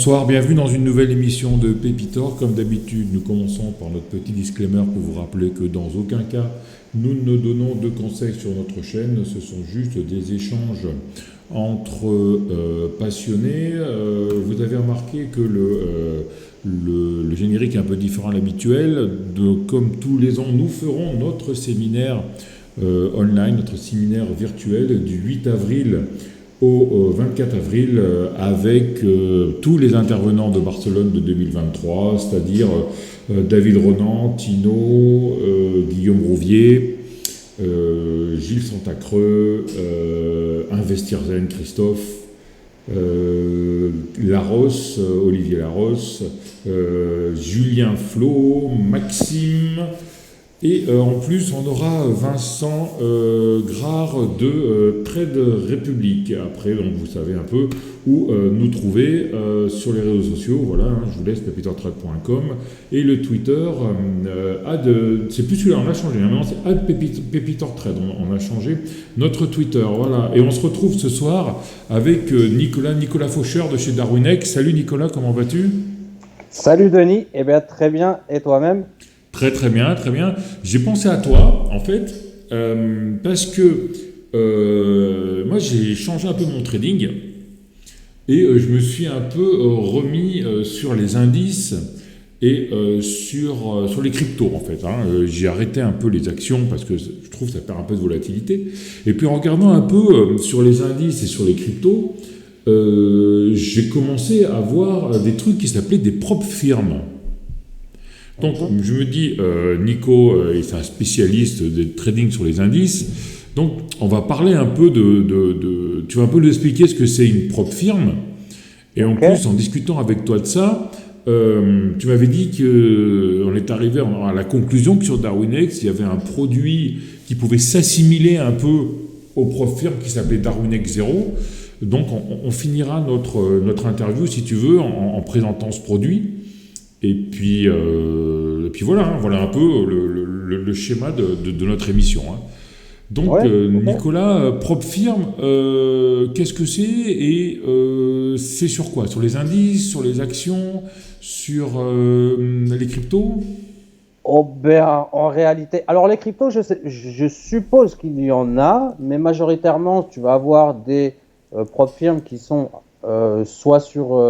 Bonsoir, bienvenue dans une nouvelle émission de Pépitor. Comme d'habitude, nous commençons par notre petit disclaimer pour vous rappeler que dans aucun cas, nous ne donnons de conseils sur notre chaîne. Ce sont juste des échanges entre passionnés. Vous avez remarqué que le générique est un peu différent à l'habituel. Comme tous les ans, nous ferons notre séminaire online, notre séminaire virtuel du 8 avril au 24 avril avec tous les intervenants de Barcelone de 2023, c'est-à-dire David Ronan, Tino, Guillaume Rouvier, Gilles Santacreux, Investir Zen, Christophe, Laros, Olivier Laros, Julien Flo, Maxime. Et en plus, on aura Vincent Grard de Trade République. Après, donc, vous savez un peu où nous trouver sur les réseaux sociaux. Voilà, je vous laisse pepitortrade.com. Et le Twitter, c'est plus celui-là, on a changé. Maintenant, c'est @pepitortrade. On a changé notre Twitter. Voilà. Et on se retrouve ce soir avec Nicolas Faucheur de chez Darwinex. Salut Nicolas, comment vas-tu ? Salut Denis, eh bien très bien, et toi-même ? Très très bien, très bien. J'ai pensé à toi, en fait, parce que moi j'ai changé un peu mon trading et je me suis un peu remis sur les indices et sur les cryptos, en fait. J'ai arrêté un peu les actions parce que je trouve que ça perd un peu de volatilité. Et puis en regardant un peu sur les indices et sur les cryptos, j'ai commencé à voir des trucs qui s'appelaient des propres firmes. Donc, je me dis, Nico est un spécialiste de trading sur les indices. Donc, on va parler un peu tu vas un peu nous expliquer ce que c'est une propre firme. Et en plus, en discutant avec toi de ça, tu m'avais dit qu'on est arrivé à la conclusion que sur Darwinex, il y avait un produit qui pouvait s'assimiler un peu aux propres firmes qui s'appelait Darwinex Zero. Donc, on finira notre interview, si tu veux, en présentant ce produit. Et puis voilà, voilà un peu le schéma de notre émission. Donc, Nicolas, propre firme, qu'est-ce que c'est et c'est sur quoi ? Sur les indices, sur les actions, sur les cryptos ? Oh ben, en réalité, alors les cryptos, je suppose qu'il y en a, mais majoritairement, tu vas avoir des propres firmes qui sont soit sur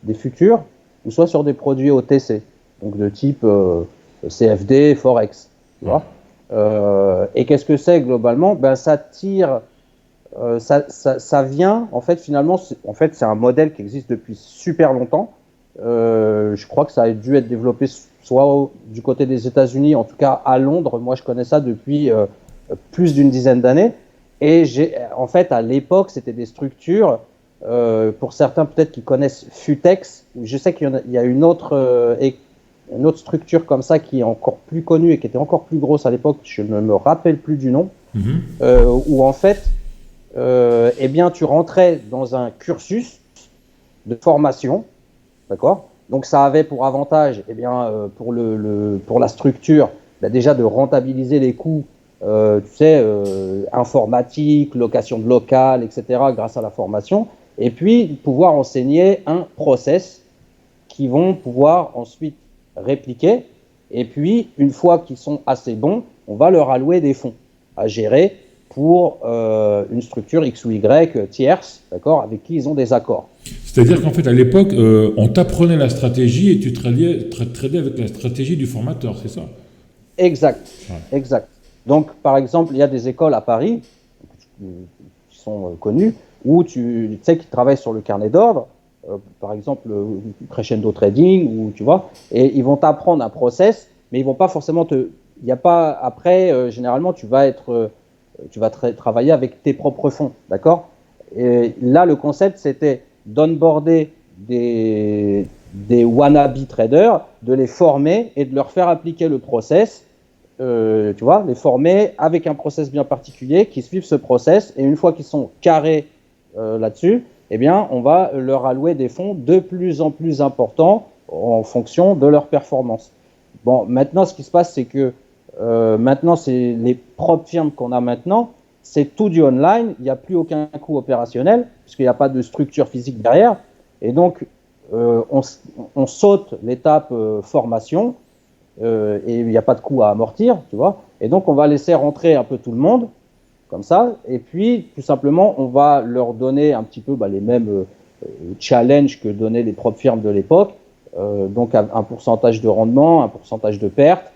des futurs, ou soit sur des produits OTC, donc de type CFD, Forex. Tu vois et qu'est-ce que c'est globalement ? Ben, ça tire, ça vient, en fait, finalement, c'est un modèle qui existe depuis super longtemps. Je crois que ça a dû être développé soit du côté des États-Unis, en tout cas à Londres. Moi, je connais ça depuis plus d'une dizaine d'années. Et en fait, à l'époque, c'était des structures. Pour certains peut-être qui connaissent Futex, je sais qu'il y a une autre structure comme ça qui est encore plus connue et qui était encore plus grosse à l'époque, je ne me rappelle plus du nom, où en fait, eh bien, tu rentrais dans un cursus de formation, d'accord ? Donc ça avait pour avantage, eh bien, pour la structure, déjà de rentabiliser les coûts, tu sais, informatique, location de local, etc., grâce à la formation. Et puis pouvoir enseigner un process qu'ils vont pouvoir ensuite répliquer. Et puis, une fois qu'ils sont assez bons, on va leur allouer des fonds à gérer pour une structure X ou Y tierce, d'accord, avec qui ils ont des accords. C'est-à-dire qu'en fait, à l'époque, on t'apprenait la stratégie et tu tradais avec la stratégie du formateur, c'est ça ? Exact, exact. Donc, par exemple, il y a des écoles à Paris qui sont connues, où tu sais qu'ils travaillent sur le carnet d'ordre, par exemple Crescendo Trading, ou tu vois, et ils vont t'apprendre un process, mais ils vont pas forcément il y a pas après, généralement tu vas travailler avec tes propres fonds, d'accord ? Et là le concept c'était d'onboarder des wannabe traders, de les former et de leur faire appliquer le process. Tu vois, les former avec un process bien particulier, qui suivent ce process, et une fois qu'ils sont carrés là-dessus, eh bien, on va leur allouer des fonds de plus en plus importants en fonction de leur performance. Bon, maintenant, ce qui se passe, c'est que maintenant, c'est les propres firmes qu'on a maintenant, c'est tout du online, il n'y a plus aucun coût opérationnel, puisqu'il n'y a pas de structure physique derrière, et donc, on saute l'étape formation et il n'y a pas de coût à amortir, tu vois. Et donc, on va laisser rentrer un peu tout le monde, comme ça. Et puis, tout simplement, on va leur donner un petit peu les mêmes challenges que donnaient les propres firmes de l'époque. Donc, un pourcentage de rendement, un pourcentage de perte.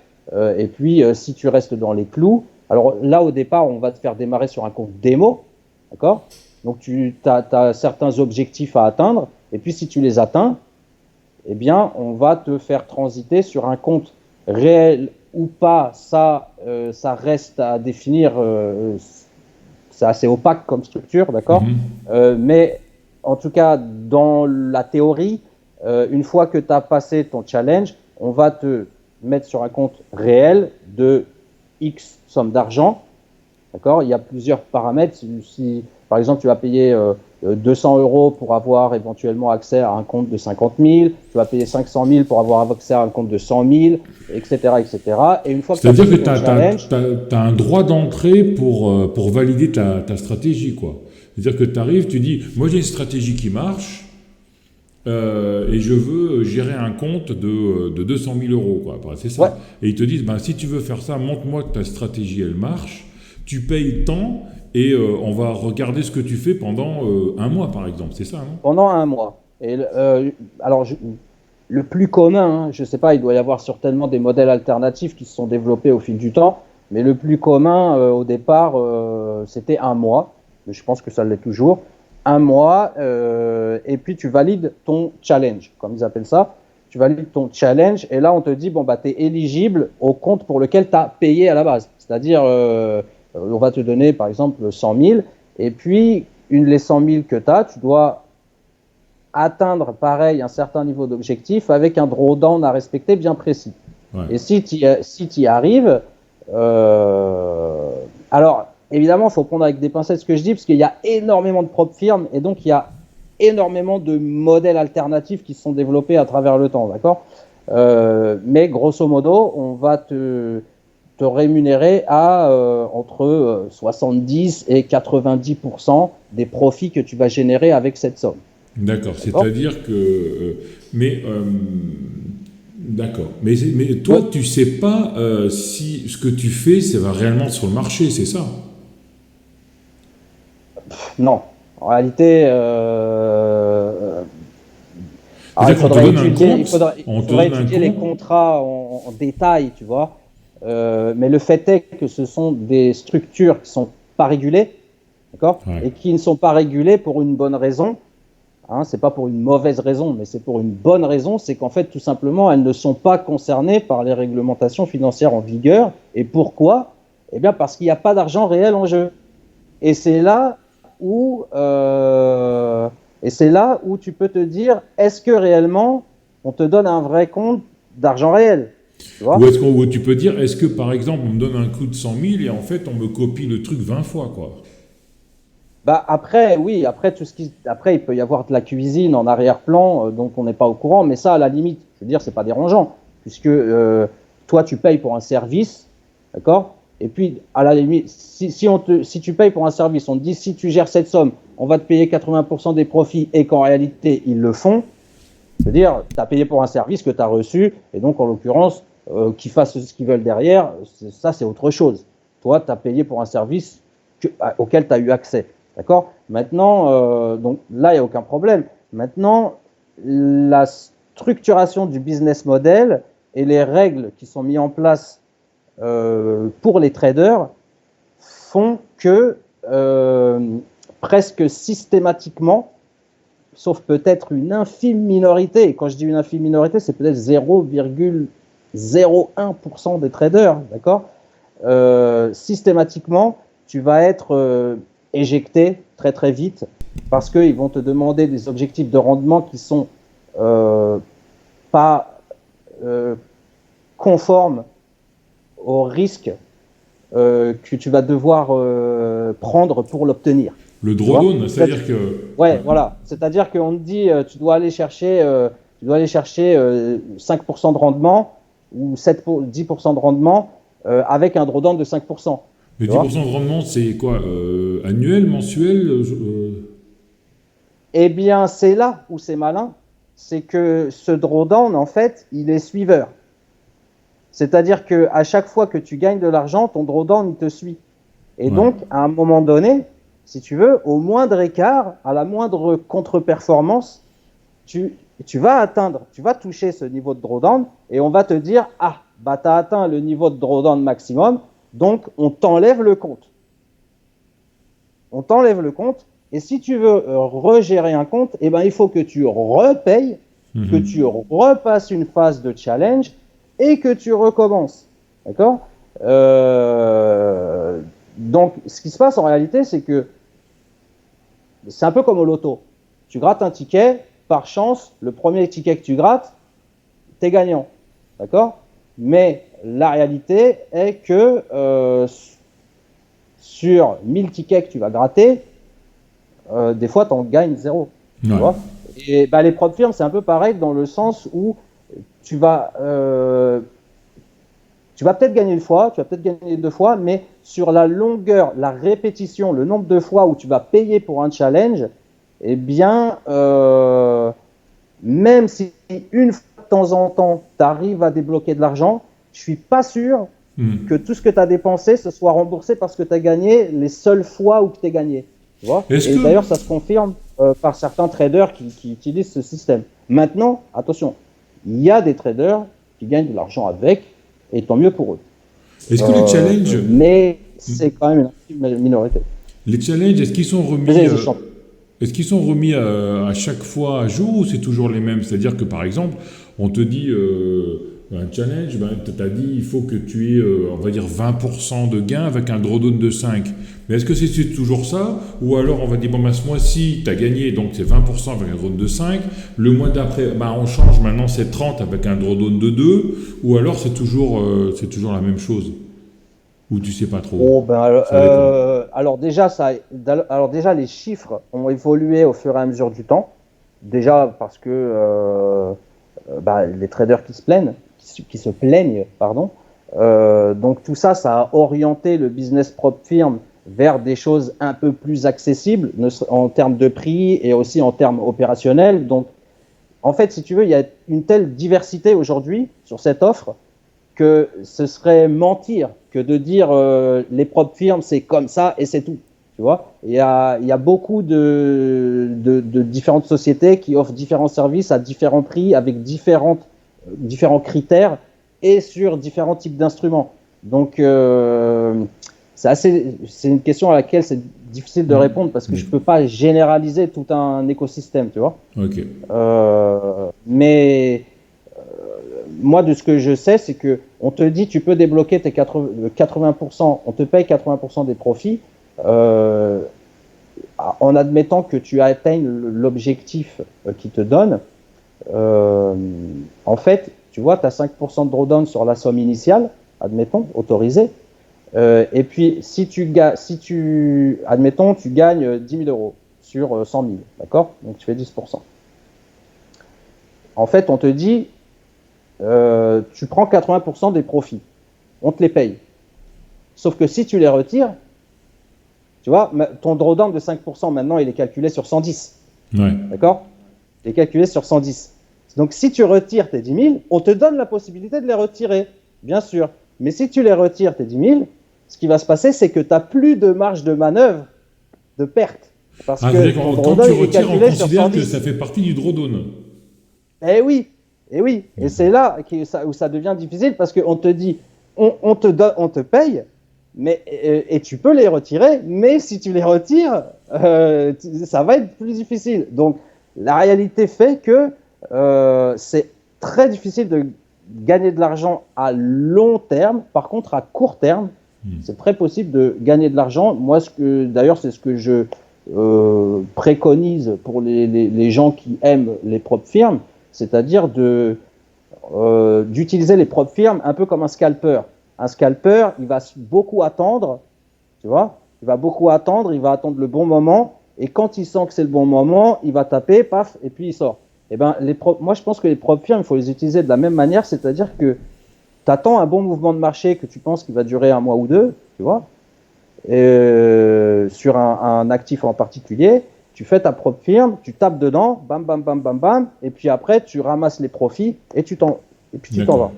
Et puis, si tu restes dans les clous, alors là, au départ, on va te faire démarrer sur un compte démo, d'accord? Donc, tu as certains objectifs à atteindre. Et puis, si tu les atteins, eh bien, on va te faire transiter sur un compte réel ou pas. Ça reste à définir. C'est assez opaque comme structure, d'accord? Mais en tout cas, dans la théorie, une fois que tu as passé ton challenge, on va te mettre sur un compte réel de X somme d'argent. D'accord? Il y a plusieurs paramètres. Si, par exemple, tu vas payer 200 € pour avoir éventuellement accès à un compte de 50 000, tu vas payer 500 000 pour avoir accès à un compte de 100 000, etc. etc. Et une fois que C'est-à-dire que tu as un droit d'entrée pour valider ta stratégie, quoi. C'est-à-dire que tu arrives, tu dis, moi j'ai une stratégie qui marche, et je veux gérer un compte de 200 000 €, quoi. C'est ça. Ouais. Et ils te disent, si tu veux faire ça, montre-moi que ta stratégie, elle marche, tu payes tant, et on va regarder ce que tu fais pendant un mois, par exemple. C'est ça, non? Pendant un mois. Et alors, le plus commun, je ne sais pas, il doit y avoir certainement des modèles alternatifs qui se sont développés au fil du temps, mais le plus commun au départ, c'était un mois. Mais je pense que ça l'est toujours. Un mois, et puis tu valides ton challenge, comme ils appellent ça. Tu valides ton challenge, et là, on te dit, tu es éligible au compte pour lequel tu as payé à la base. C'est-à-dire, on va te donner, par exemple, 100 000, et puis, les 100 000 que tu as, tu dois atteindre, pareil, un certain niveau d'objectif avec un drawdown à respecter bien précis. Ouais. Et si tu y arrives, alors, évidemment, il faut prendre avec des pincettes ce que je dis, parce qu'il y a énormément de propres firmes, et donc il y a énormément de modèles alternatifs qui se sont développés à travers le temps, d'accord? Mais grosso modo, on va te rémunérer à entre 70 et 90% des profits que tu vas générer avec cette somme. D'accord, c'est-à-dire que... d'accord. Mais toi, tu sais pas si ce que tu fais, ça va réellement sur le marché, c'est ça? Non. En réalité, il faudrait étudier les contrats en détail, tu vois. Mais le fait est que ce sont des structures qui ne sont pas régulées, d'accord, et qui ne sont pas régulées pour une bonne raison. C'est pas pour une mauvaise raison, mais c'est pour une bonne raison, c'est qu'en fait, tout simplement, elles ne sont pas concernées par les réglementations financières en vigueur. Et pourquoi? Eh bien, parce qu'il n'y a pas d'argent réel en jeu. Et c'est là où tu peux te dire, est-ce que réellement, on te donne un vrai compte d'argent réel? Tu vois? Ou tu peux dire, est-ce que par exemple, on me donne un coup de 100 000 et en fait, on me copie le truc 20 fois, quoi? Après, oui, après il peut y avoir de la cuisine en arrière-plan, donc on n'est pas au courant, mais ça, à la limite, je veux dire, c'est pas dérangeant, puisque toi, tu payes pour un service, d'accord? Et puis, à la limite, si tu payes pour un service, on te dit, si tu gères cette somme, on va te payer 80% des profits, et qu'en réalité, ils le font, c'est-à-dire, tu as payé pour un service que tu as reçu, et donc, en l'occurrence, qu'ils fassent ce qu'ils veulent derrière, ça, c'est autre chose. Toi, tu as payé pour un service auquel tu as eu accès. D'accord? Maintenant, donc là, il n'y a aucun problème. Maintenant, la structuration du business model et les règles qui sont mises en place pour les traders font que presque systématiquement, sauf peut-être une infime minorité, et quand je dis une infime minorité, c'est peut-être 0,01% des traders, d'accord? Systématiquement, tu vas être éjecté très très vite parce qu'ils vont te demander des objectifs de rendement qui sont pas conformes au risque que tu vas devoir prendre pour l'obtenir. Le drawdown, c'est-à-dire que... Ouais, voilà. C'est-à-dire qu'on te dit tu dois aller chercher 5% de rendement ou 10% de rendement avec un drawdown de 5%. Mais 10% de rendement, c'est quoi? Annuel, mensuel? Eh bien, c'est là où c'est malin. c'est que ce drawdown, en fait, il est suiveur. C'est-à-dire qu'à chaque fois que tu gagnes de l'argent, ton drawdown, il te suit. Et donc, à un moment donné, si tu veux, au moindre écart, à la moindre contre-performance, tu vas toucher ce niveau de drawdown et on va te dire, ah, bah, tu as atteint le niveau de drawdown maximum, donc on t'enlève le compte. On t'enlève le compte, et si tu veux regérer un compte, eh ben, il faut que tu repayes, que tu repasses une phase de challenge et que tu recommences. D'accord ? Donc, ce qui se passe en réalité, c'est que c'est un peu comme au loto. Tu grattes un ticket, par chance, le premier ticket que tu grattes, t'es gagnant. D'accord ? Mais la réalité est que sur 1000 tickets que tu vas gratter, des fois, tu en gagnes 0. Tu vois ? Et bah, les prop firms, c'est un peu pareil dans le sens où tu vas peut-être gagner une fois, tu vas peut-être gagner 2 fois, mais sur la longueur, la répétition, le nombre de fois où tu vas payer pour un challenge, eh bien, même si une fois de temps en temps, tu arrives à débloquer de l'argent, je suis pas sûr que tout ce que tu as dépensé se soit remboursé parce que tu as gagné les seules fois où tu as gagné. Tu vois ? Et d'ailleurs, ça se confirme par certains traders qui utilisent ce système. Maintenant, attention, il y a des traders qui gagnent de l'argent avec, et tant mieux pour eux. Est-ce que les challenges... Mais c'est quand même une minorité. Les challenges, est-ce qu'ils sont remis à chaque fois à jour ou c'est toujours les mêmes ? C'est-à-dire que par exemple, on te dit un challenge, tu as dit il faut que tu aies, on va dire, 20% de gain avec un drawdown de 5. Mais est-ce que c'est toujours ça ? Ou alors on va dire, bon, ce mois-ci, tu as gagné, donc c'est 20% avec un drawdown de 5. Le mois d'après, on change, maintenant c'est 30 avec un drawdown de 2. Ou alors c'est toujours la même chose ? Ou tu sais pas trop ? Alors déjà, les chiffres ont évolué au fur et à mesure du temps. Déjà parce que les traders qui se plaignent, donc tout ça a orienté le business prop firm vers des choses un peu plus accessibles en termes de prix et aussi en termes opérationnels. Donc, en fait, si tu veux, il y a une telle diversité aujourd'hui sur cette offre que ce serait mentir que de dire les prop firms c'est comme ça et c'est tout. Tu vois, il y a beaucoup de différentes sociétés qui offrent différents services à différents prix avec différents critères et sur différents types d'instruments. Donc c'est une question à laquelle c'est difficile de répondre parce que je peux pas généraliser tout un écosystème, tu vois. Okay. Mais moi, de ce que je sais, c'est que on te dit tu peux débloquer tes 80%, on te paye 80% des profits en admettant que tu atteignes l'objectif qu'ils te donnent. En fait, tu vois, tu as 5% de drawdown sur la somme initiale, admettons, autorisée. Et puis, admettons, tu gagnes 10 000 euros sur 100 000, d'accord ? Donc, tu fais 10%. En fait, on te dit, tu prends 80% des profits. On te les paye. Sauf que si tu les retires, tu vois, ton drawdown de 5%, maintenant, il est calculé sur 110. Ouais. D'accord ? Il est calculé sur 110. Donc, si tu retires tes 10 000, on te donne la possibilité de les retirer, bien sûr. Mais si tu les retires, tes 10 000, ce qui va se passer, c'est que tu n'as plus de marge de manœuvre de perte. Parce que quand tu retires, on considère que ça fait partie du drawdown. Eh oui. Et c'est là où ça devient difficile parce qu'on te dit, on te paye, et tu peux les retirer, mais si tu les retires, ça va être plus difficile. Donc, la réalité fait que c'est très difficile de gagner de l'argent à long terme. Par contre, à court terme, c'est très possible de gagner de l'argent. Moi, d'ailleurs, c'est ce que je préconise pour les gens qui aiment les prop firms, c'est-à-dire d'utiliser les prop firms un peu comme un scalper. Un scalper, il va beaucoup attendre, tu vois, il va attendre le bon moment, et quand il sent que c'est le bon moment, il va taper, paf, et puis il sort. Eh ben, moi, je pense que les prop firms, il faut les utiliser de la même manière, c'est-à-dire que tu attends un bon mouvement de marché que tu penses qu'il va durer 1 mois ou 2, tu vois, sur un actif en particulier, tu fais ta propre firme, tu tapes dedans, bam, bam, bam, bam, bam, et puis après, tu ramasses les profits et tu t'en vas.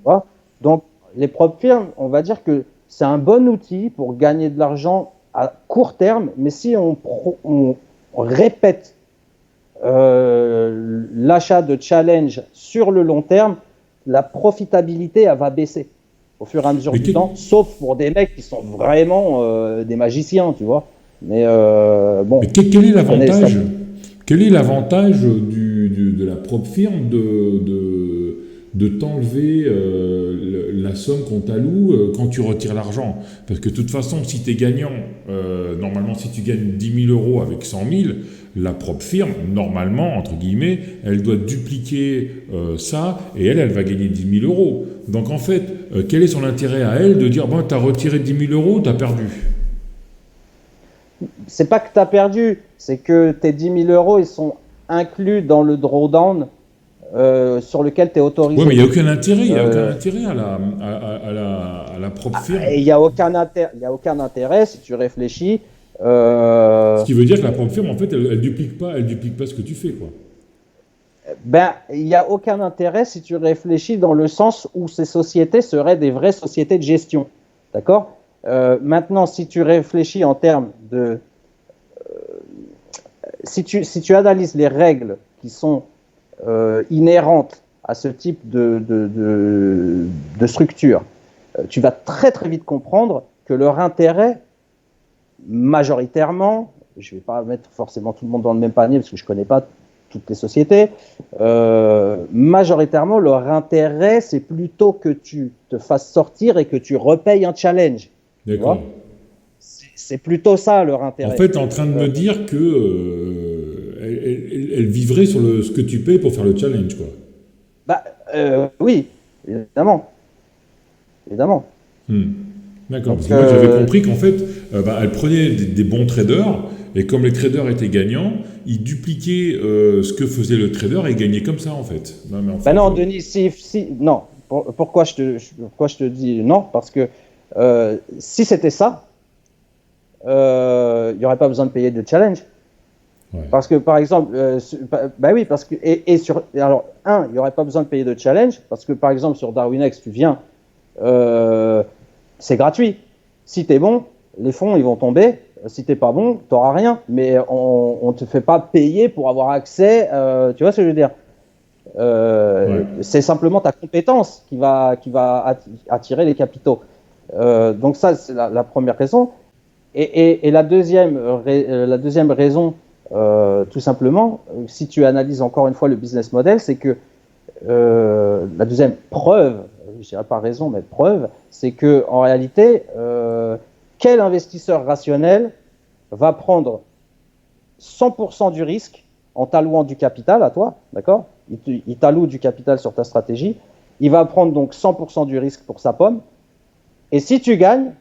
Voilà. Donc, les propres firmes, on va dire que c'est un bon outil pour gagner de l'argent à court terme, mais si on répète l'achat de challenge sur le long terme, la profitabilité elle va baisser au fur et à mesure du temps, sauf pour des mecs qui sont vraiment des magiciens, tu vois. Mais bon. Mais quel est l'avantage de la propre firme de t'enlever la somme qu'on t'alloue quand tu retires l'argent? Parce que de toute façon, si tu es gagnant, normalement, si tu gagnes 10 000 euros avec 100 000, la propre firme, normalement, entre guillemets, elle doit dupliquer ça et elle va gagner 10 000 euros. Donc en fait, quel est son intérêt à elle de dire bon, tu as retiré 10 000 euros, tu as perdu? C'est pas que tu as perdu, c'est que tes 10 000 euros, ils sont inclus dans le drawdown sur lequel tu es autorisé. Oui, mais il n'y a aucun intérêt, à la propre firme. Il n'y a aucun intérêt si tu réfléchis. Ce qui veut dire que la propre firme, en fait, elle duplique pas ce que tu fais, quoi. Ben, il n'y a aucun intérêt si tu réfléchis dans le sens où ces sociétés seraient des vraies sociétés de gestion. D'accord ? Maintenant, si tu réfléchis en termes de... si tu analyses les règles qui sont inhérentes à ce type de structure, tu vas très très vite comprendre que leur intérêt, majoritairement, je ne vais pas mettre forcément tout le monde dans le même panier parce que je ne connais pas toutes les sociétés, majoritairement leur intérêt c'est plutôt que tu te fasses sortir et que tu repayes un challenge. D'accord. C'est plutôt ça leur intérêt. En fait, tu es en train de me dire que elle vivrait sur ce que tu payes pour faire le challenge, quoi. Bah, oui, évidemment. Évidemment. D'accord, parce que moi j'avais compris qu'en fait, elle prenait des bons traders, et comme les traders étaient gagnants, ils dupliquaient ce que faisait le trader et gagnaient comme ça, en fait. Non, mais en fait, non, Denis, non. Pourquoi je te dis non? Parce que si c'était ça, il n'y aurait pas besoin de payer de challenge. Ouais. Parce que, par exemple, oui, parce que, alors, il n'y aurait pas besoin de payer de challenge, parce que, par exemple, sur DarwinX, tu viens, c'est gratuit. Si tu es bon, les fonds, ils vont tomber. Si tu n'es pas bon, tu n'auras rien. Mais on ne te fait pas payer pour avoir accès, tu vois ce que je veux dire? Ouais. C'est simplement ta compétence qui va attirer les capitaux. Donc ça, c'est la première raison. Et la deuxième raison, tout simplement, si tu analyses encore une fois le business model, c'est que la deuxième preuve, je dirais pas raison, mais preuve, c'est que en réalité, quel investisseur rationnel va prendre 100% du risque en t'allouant du capital à toi, d'accord? Il t'alloue du capital sur ta stratégie, il va prendre donc 100% du risque pour sa pomme, et si tu gagnes,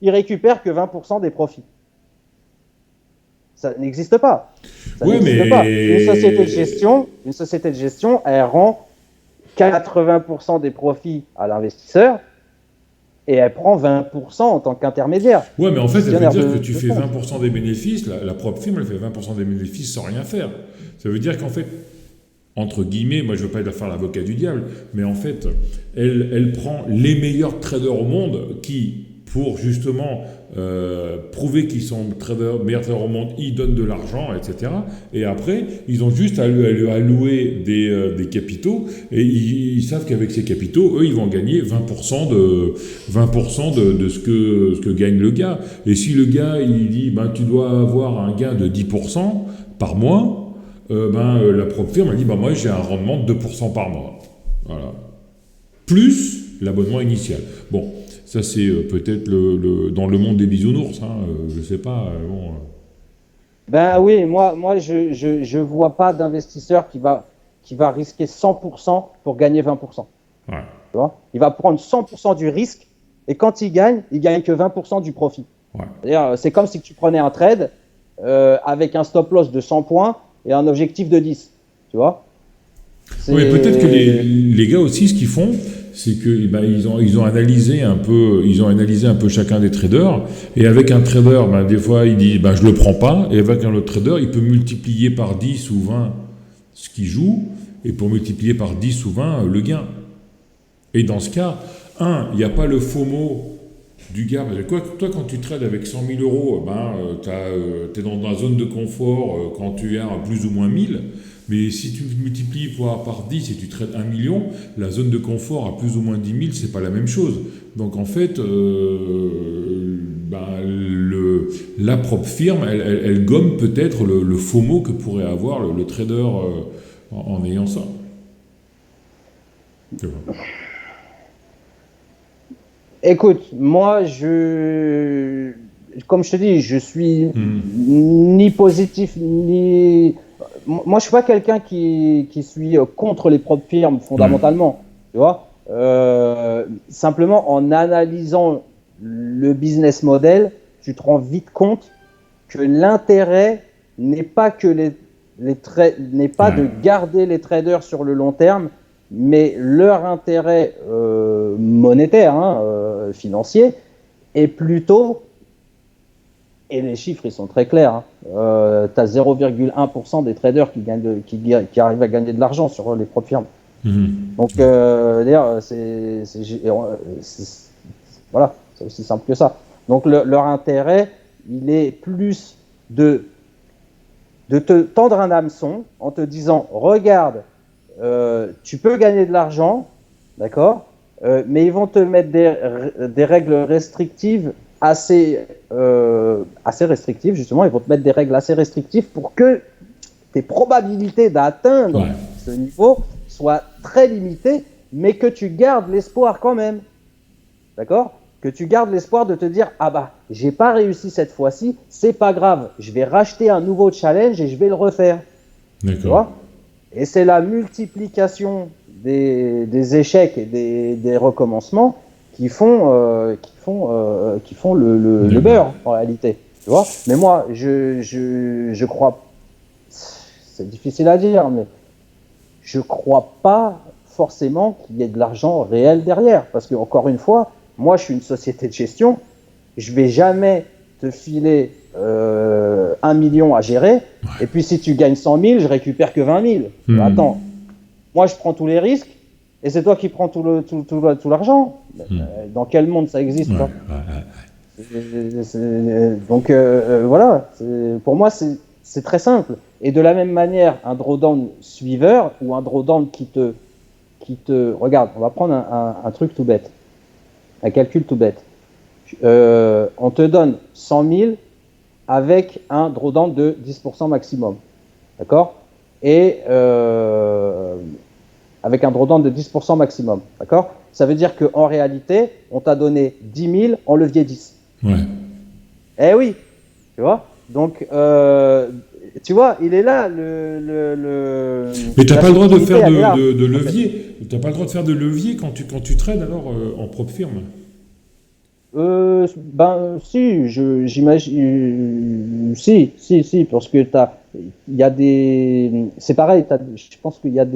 il récupère que 20% des profits. Ça n'existe pas. Pas. Une société de gestion, elle rend 80% des profits à l'investisseur et elle prend 20% en tant qu'intermédiaire. Ouais, mais en fait, ça veut dire que tu fais 20% des bénéfices, la propre firme, elle fait 20% des bénéfices sans rien faire. Ça veut dire qu'en fait, entre guillemets, moi je ne veux pas faire l'avocat du diable, mais en fait, elle prend les meilleurs traders au monde qui, pour justement prouver qu'ils sont meilleurs traders au monde, ils donnent de l'argent, etc. Et après, ils ont juste à allouer des capitaux, et ils savent qu'avec ces capitaux, eux, ils vont gagner 20% de ce que gagne le gars. Et si le gars, il dit, tu dois avoir un gain de 10% par mois, la propre firme, elle dit, moi, j'ai un rendement de 2% par mois. Voilà. Plus l'abonnement initial. Bon. Ça, c'est peut-être dans le monde des bisounours, je ne sais pas. Ben oui, moi je vois pas d'investisseur qui va risquer 100% pour gagner 20%. Ouais. Tu vois, il va prendre 100% du risque et quand il gagne que 20% du profit. Ouais. C'est-à-dire, c'est comme si tu prenais un trade avec un stop loss de 100 points et un objectif de 10. Tu vois? Oui, peut-être que les gars aussi, ce qu'ils font, c'est que ils ont analysé un peu chacun des traders, et avec un trader, des fois il dit je le prends pas, et avec un autre trader, il peut multiplier par 10 ou 20 ce qu'il joue, et pour multiplier par 10 ou 20 le gain. Et dans ce cas, il n'y a pas le FOMO du gars. Toi, quand tu trades avec 100 000 euros, tu es dans la zone de confort quand tu es à plus ou moins 1000. Mais si tu multiplies par 10 et tu trades 1 million, la zone de confort à plus ou moins 10 000, c'est pas la même chose. Donc en fait, la propre firme, elle gomme peut-être le FOMO que pourrait avoir le trader en ayant ça. Écoute, moi, comme je te dis, je suis ni positif, ni... Moi, je suis pas quelqu'un qui suis contre les propres firmes, fondamentalement, tu vois. Simplement, en analysant le business model, tu te rends vite compte que l'intérêt n'est pas que n'est pas de garder les traders sur le long terme, mais leur intérêt monétaire, financier, est plutôt, et les chiffres ils sont très clairs, tu as 0,1% des traders qui arrivent à gagner de l'argent sur les propres firmes. Donc, d'ailleurs, voilà, c'est aussi simple que ça. Donc, leur intérêt, il est plus de te tendre un hameçon en te disant, regarde, tu peux gagner de l'argent, d'accord, mais ils vont te mettre des règles restrictives assez restrictives, justement. Ils vont te mettre des règles assez restrictives pour que tes probabilités d'atteindre ce niveau soient très limitées, mais que tu gardes l'espoir quand même, d'accord, que tu gardes l'espoir de te dire, j'ai pas réussi cette fois-ci, c'est pas grave, je vais racheter un nouveau challenge et je vais le refaire. D'accord. Et c'est la multiplication des échecs et des recommencements qui font le beurre, en réalité. Tu vois. Mais moi, je crois, c'est difficile à dire, mais je crois pas forcément qu'il y ait de l'argent réel derrière. Parce que, encore une fois, moi, je suis une société de gestion, je vais jamais te filer 1 million à gérer, et puis si tu gagnes 100 000, je récupère que 20 000. Attends, moi je prends tous les risques, et c'est toi qui prends tout l'argent. Dans quel monde ça existe ça? Donc voilà, pour moi c'est très simple. Et de la même manière, un drawdown suiveur, ou un drawdown qui te... Regarde, on va prendre un truc tout bête, un calcul tout bête. On te donne 100 000 avec un drawdown de 10% maximum, d'accord, et avec un drawdown de 10% maximum, d'accord. Ça veut dire qu'en réalité, on t'a donné 10 000 en levier 10. Ouais. Eh oui, tu vois. Donc, tu vois, il est là Mais t'as pas le droit de faire de levier. T'as pas le droit de faire de levier quand tu trades alors en propre firme. Si, j'imagine, si, parce que il y a c'est pareil, je pense qu'il y a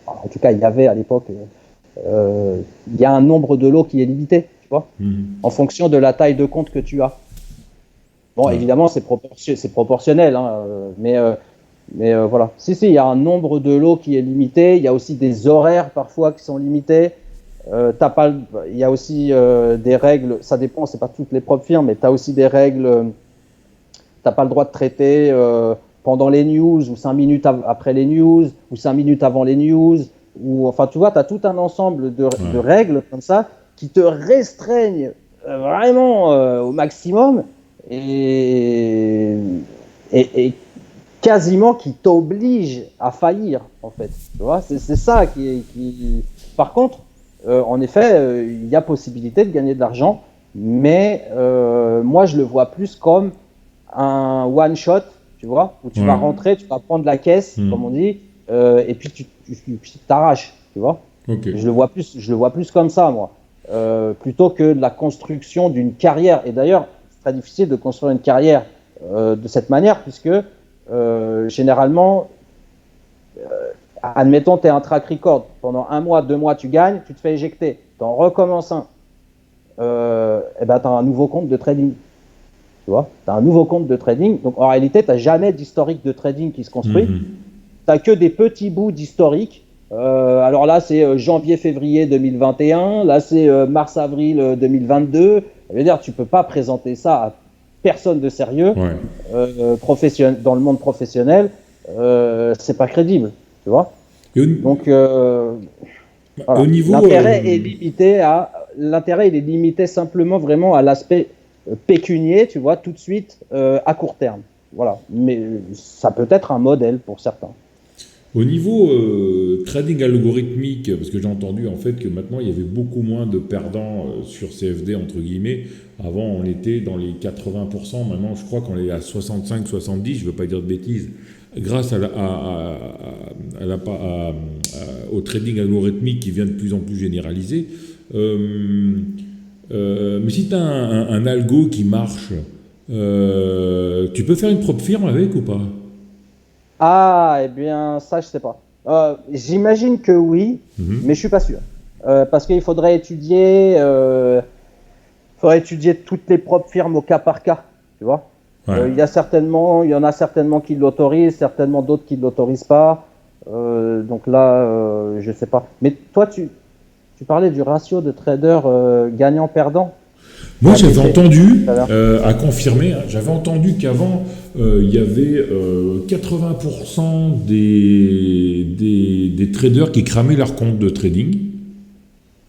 en tout cas, il y avait à l'époque, il y a un nombre de lots qui est limité, tu vois, en fonction de la taille de compte que tu as. Bon, évidemment, c'est proportionnel, mais voilà. Si, il y a un nombre de lots qui est limité, il y a aussi des horaires parfois qui sont limités. Il y a aussi des règles, ça dépend, c'est pas toutes les propres firmes, mais tu as aussi des règles, t'as pas le droit de traiter pendant les news, ou 5 minutes après les news, ou 5 minutes avant les news, ou enfin tu vois, tu as tout un ensemble de règles comme ça qui te restreignent vraiment au maximum, et quasiment qui t'obligent à faillir, en fait. Tu vois, c'est ça qui... Par contre, en effet, il y a possibilité de gagner de l'argent, mais moi je le vois plus comme un one shot, tu vois, où tu vas rentrer, tu vas prendre la caisse, comme on dit, et puis tu t'arraches, tu vois. Okay. Je le vois plus comme ça, moi, plutôt que de la construction d'une carrière. Et d'ailleurs, c'est très difficile de construire une carrière de cette manière, puisque généralement, admettons, tu es un track record, pendant 1 mois, 2 mois, tu gagnes, tu te fais éjecter, tu en recommences un, et ben, tu as un nouveau compte de trading. Tu vois, tu as un nouveau compte de trading, donc en réalité, tu n'as jamais d'historique de trading qui se construit, tu n'as que des petits bouts d'historique. Alors là, c'est janvier-février 2021, là, c'est mars-avril 2022. Ça veut dire, tu ne peux pas présenter ça à personne de sérieux dans le monde professionnel. C'est pas crédible, tu vois. Donc, voilà. Au niveau, l'intérêt il est limité simplement vraiment à l'aspect pécunier, tu vois, tout de suite à court terme. Voilà. Mais ça peut être un modèle pour certains. Au niveau trading algorithmique, parce que j'ai entendu en fait que maintenant il y avait beaucoup moins de perdants sur CFD entre guillemets. Avant on était dans les 80%, maintenant je crois qu'on est à 65-70, je ne veux pas dire de bêtises, grâce au trading algorithmique qui vient de plus en plus généralisé. Mais si tu as un algo qui marche, tu peux faire une propre firme avec ou pas? Ah, eh bien, ça, je sais pas. J'imagine que oui, mais je suis pas sûr. Parce qu'il faudrait étudier toutes les propres firmes au cas par cas, tu vois. Il y en a certainement qui l'autorisent, certainement d'autres qui ne l'autorisent pas. Donc là, je sais pas. Mais toi, tu parlais du ratio de traders gagnant-perdant. Moi, j'avais entendu, à confirmer, j'avais entendu qu'avant, il y avait 80% des traders qui cramaient leur compte de trading,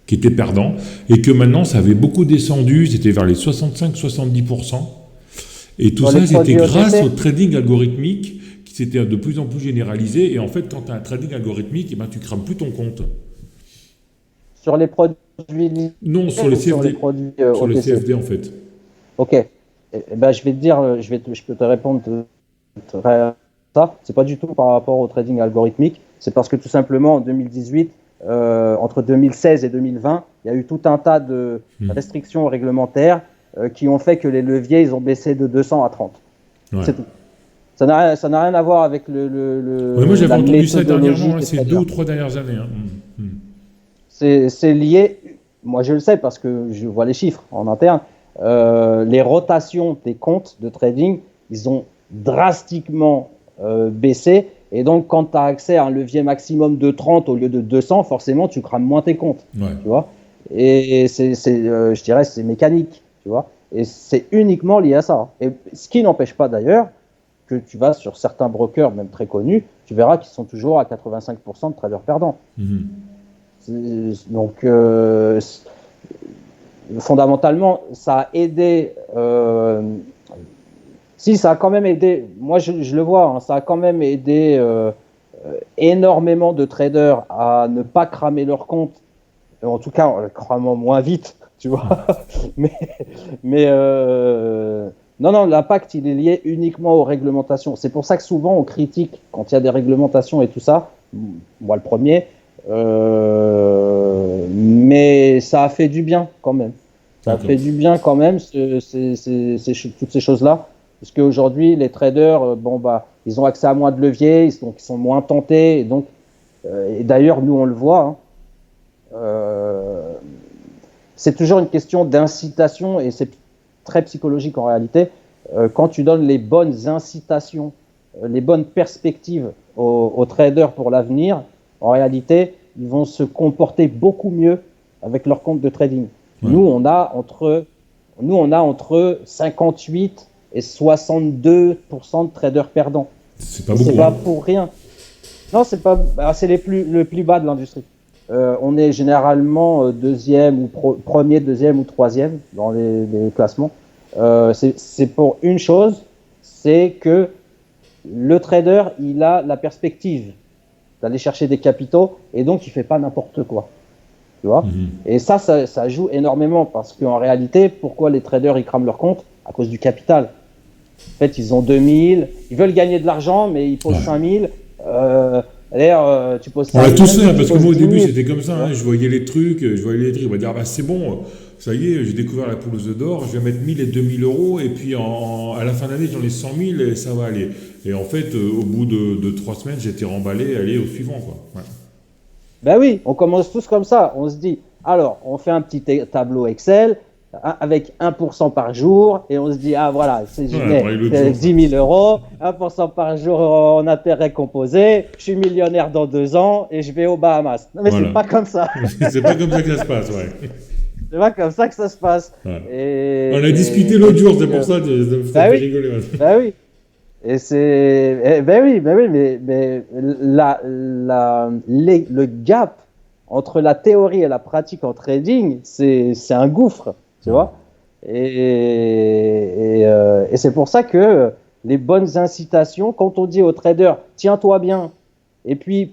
qui étaient perdants, et que maintenant, ça avait beaucoup descendu, c'était vers les 65-70%. Et tout ça, c'était grâce au trading algorithmique qui s'était de plus en plus généralisé. Et en fait, quand tu as un trading algorithmique, eh ben, tu ne crames plus ton compte. Sur les produits... Non, sur les CFD. Sur les produits, sur les CFD, en fait. Ok. Ben, je vais te dire, je peux te répondre ça. C'est pas du tout par rapport au trading algorithmique. C'est parce que tout simplement, en 2018, entre 2016 et 2020, il y a eu tout un tas de restrictions réglementaires qui ont fait que les leviers, ils ont baissé de 200 à 30. Ouais. C'est tout. Ça n'a rien à voir avec moi, j'avais entendu ça dernièrement, ces 2 ou 3 dernières années. Hein. C'est lié, moi je le sais parce que je vois les chiffres en interne, les rotations des comptes de trading, ils ont drastiquement baissé. Et donc, quand tu as accès à un levier maximum de 30 au lieu de 200, forcément, tu crames moins tes comptes. Ouais. Tu vois, et je dirais c'est mécanique. Tu vois, et c'est uniquement lié à ça. Et ce qui n'empêche pas d'ailleurs que tu vas sur certains brokers, même très connus, tu verras qu'ils sont toujours à 85% de traders perdants. Donc, fondamentalement, ça a aidé. Si, ça a quand même aidé. Moi, je le vois, hein, ça a quand même aidé énormément de traders à ne pas cramer leur compte. En tout cas, en le cramant moins vite. Tu vois, mais non, l'impact il est lié uniquement aux réglementations. C'est pour ça que souvent on critique quand il y a des réglementations et tout ça. Moi le premier, mais ça a fait du bien quand même. Ça a fait du bien quand même toutes ces choses-là, parce qu'aujourd'hui les traders, ils ont accès à moins de leviers, donc ils sont moins tentés. Et donc, et d'ailleurs nous on le voit. C'est toujours une question d'incitation et c'est très psychologique en réalité. Quand tu donnes les bonnes incitations, les bonnes perspectives aux traders pour l'avenir, en réalité, ils vont se comporter beaucoup mieux avec leur compte de trading. Ouais. Nous, on a entre 58 et 62% de traders perdants. C'est pas beaucoup. C'est pas pour rien. Non, c'est le plus bas de l'industrie. On est généralement premier, deuxième ou troisième dans les classements. C'est pour une chose, c'est que le trader, il a la perspective d'aller chercher des capitaux et donc il fait pas n'importe quoi. Tu vois ? Et ça joue énormément parce qu'en réalité, pourquoi les traders ils crament leur compte ? À cause du capital. En fait, ils ont 2000, ils veulent gagner de l'argent, mais ils posent 5000. D'ailleurs, tu poses ça. On l'a tous fait, parce que moi au début c'était comme ça, hein, je voyais les trucs, on va dire c'est bon, ça y est, j'ai découvert la poule aux œufs d'or, je vais mettre 1000 et 2000 euros, et puis à la fin d'année, j'en ai 100 000 et ça va aller. Et en fait, au bout de 3 semaines, j'étais remballé, aller au suivant, quoi. Ouais. Ben oui, on commence tous comme ça. On se dit, alors, on fait un petit tableau Excel avec 1% par jour et on se dit, ah voilà, je mets 10 000 euros, 1% par jour en intérêt composé, je suis millionnaire dans 2 ans et je vais aux Bahamas. Non mais voilà. C'est pas comme ça. C'est pas comme ça que ça se passe, ouais. C'est pas comme ça que ça se passe. Ouais. On a discuté l'autre jour, c'est pour ça que ça fait rigoler. Ben oui. Et c'est, ben oui, mais le gap entre la théorie et la pratique en trading, c'est un gouffre, tu vois. Et c'est pour ça que les bonnes incitations, quand on dit aux traders, tiens-toi bien, et puis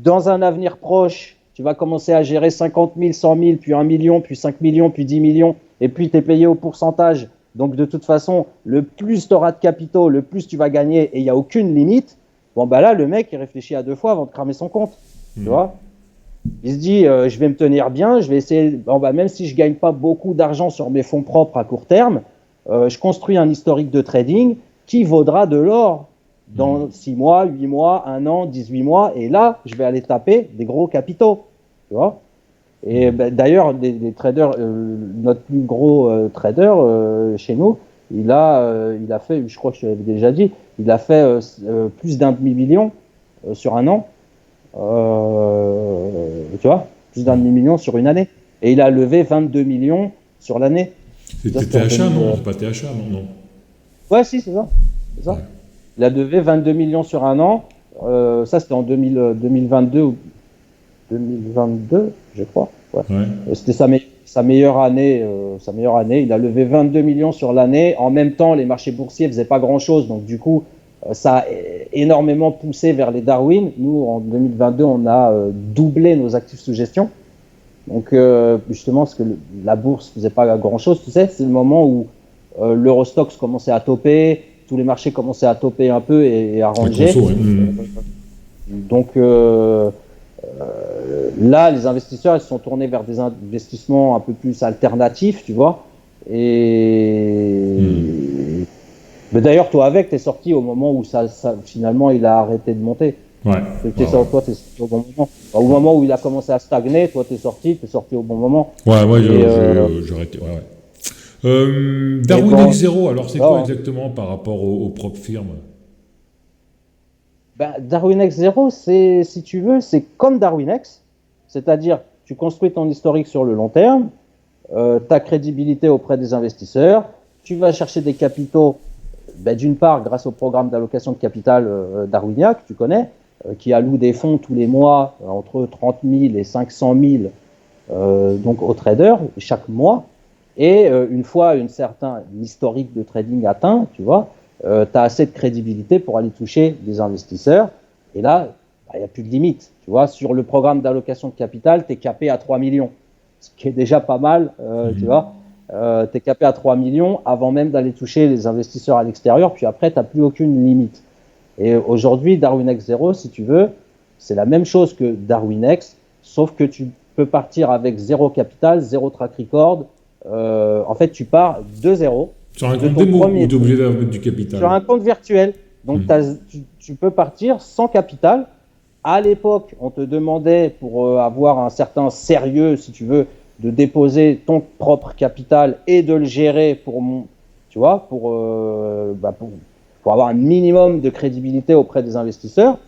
dans un avenir proche, tu vas commencer à gérer 50 000, 100 000, puis 1 million, puis 5 millions, puis 10 millions, et puis tu es payé au pourcentage. Donc, de toute façon, le plus tu auras de capitaux, le plus tu vas gagner et il n'y a aucune limite. Bon, bah là, le mec, il réfléchit à 2 fois avant de cramer son compte. Tu vois ? Il se dit, je vais me tenir bien, je vais essayer, bon, bah, même si je ne gagne pas beaucoup d'argent sur mes fonds propres à court terme, je construis un historique de trading qui vaudra de l'or dans 6 mois, 8 mois, 1 an, 18 mois. Et là, je vais aller taper des gros capitaux. Tu vois ? Et ben, d'ailleurs, des traders, notre plus gros trader chez nous, il a fait, je crois que je l'avais déjà dit, il a fait plus d'1 demi-million sur 1 an. Tu vois, plus d'1 demi-million sur une année. Et il a levé 22 millions sur l'année. C'était THA, non? C'est pas THA, non? Ouais, si, c'est ça. C'est ça. Ouais. Il a levé 22 millions sur 1 an. Ça, c'était en 2022 ou 2022, je crois. Ouais. Ouais. C'était sa meilleure année. Il a levé 22 millions sur l'année. En même temps, les marchés boursiers faisaient pas grand-chose. Donc, du coup, ça a énormément poussé vers les Darwin. Nous, en 2022, on a doublé nos actifs sous gestion. Donc, justement, parce que la bourse faisait pas grand-chose, tu sais, c'est le moment où l'Eurostoxx commençait à toper, tous les marchés commençaient à toper un peu et à ranger. Donc, là, les investisseurs, ils se sont tournés vers des investissements un peu plus alternatifs, tu vois. Mais d'ailleurs, toi, tu es sorti au moment où ça, finalement, il a arrêté de monter. Ouais. Toi, tu es sorti au bon moment. Enfin, au moment où il a commencé à stagner, toi, tu es sorti au bon moment. Ouais, moi, j'ai arrêté. Ouais. Darwin X0, alors c'est quoi exactement par rapport aux propres firmes? Ben, Darwin X0, si tu veux, c'est comme Darwin X, c'est-à-dire tu construis ton historique sur le long terme, ta crédibilité auprès des investisseurs, tu vas chercher des capitaux, ben, d'une part grâce au programme d'allocation de capital Darwinia que tu connais, qui alloue des fonds tous les mois entre 30 000 et 500 000 donc aux traders chaque mois, et une fois un certain historique de trading atteint, tu vois, tu as assez de crédibilité pour aller toucher des investisseurs. Et là, il n'y a plus de limite. Tu vois, sur le programme d'allocation de capital, tu es capé à 3 millions. Ce qui est déjà pas mal, tu vois. Tu es capé à 3 millions avant même d'aller toucher les investisseurs à l'extérieur. Puis après, tu n'as plus aucune limite. Et aujourd'hui, Darwin X0, si tu veux, c'est la même chose que Darwin X, sauf que tu peux partir avec 0 capital, 0 track record. En fait, tu pars de 0. Sur un compte démo ou tu es obligé d'avoir du capital? Sur un compte virtuel. Donc, tu peux partir sans capital. À l'époque, on te demandait, pour avoir un certain sérieux, si tu veux, de déposer ton propre capital et de le gérer pour avoir un minimum de crédibilité auprès des investisseurs.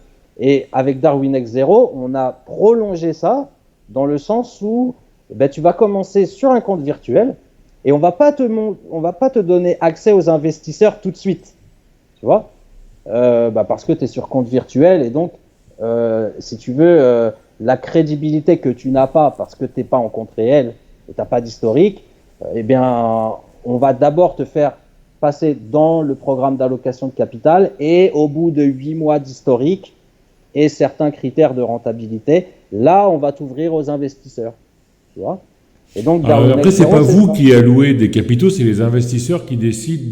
Et avec Darwin X0, on a prolongé ça dans le sens où tu vas commencer sur un compte virtuel. Et on va pas te donner accès aux investisseurs tout de suite, tu vois, parce que tu es sur compte virtuel et donc, si tu veux, la crédibilité que tu n'as pas parce que tu n'es pas en compte réel et tu n'as pas d'historique, eh bien, on va d'abord te faire passer dans le programme d'allocation de capital et au bout de 8 mois d'historique et certains critères de rentabilité, là, on va t'ouvrir aux investisseurs, tu vois. Et donc, après, c'est pas vous qui allouez des capitaux, c'est les investisseurs qui décident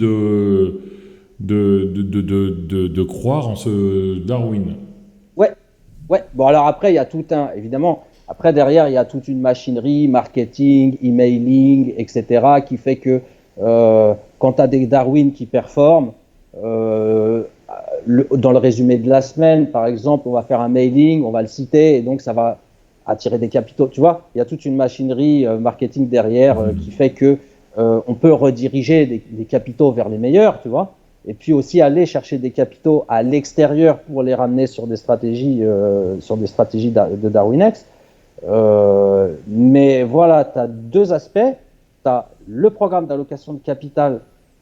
de croire en ce Darwin. Ouais. Bon, alors après, il y a tout évidemment, Après, derrière, il y a toute une machinerie, marketing, emailing, etc., qui fait que quand tu as des Darwin qui performent, dans le résumé de la semaine, par exemple, on va faire un mailing, on va le citer, et donc ça va attirer des capitaux. Tu vois, il y a toute une machinerie marketing derrière qui fait que on peut rediriger des capitaux vers les meilleurs, tu vois, et puis aussi aller chercher des capitaux à l'extérieur pour les ramener sur des stratégies de DarwinX. Mais voilà, tu as deux aspects. Tu as le programme d'allocation de capital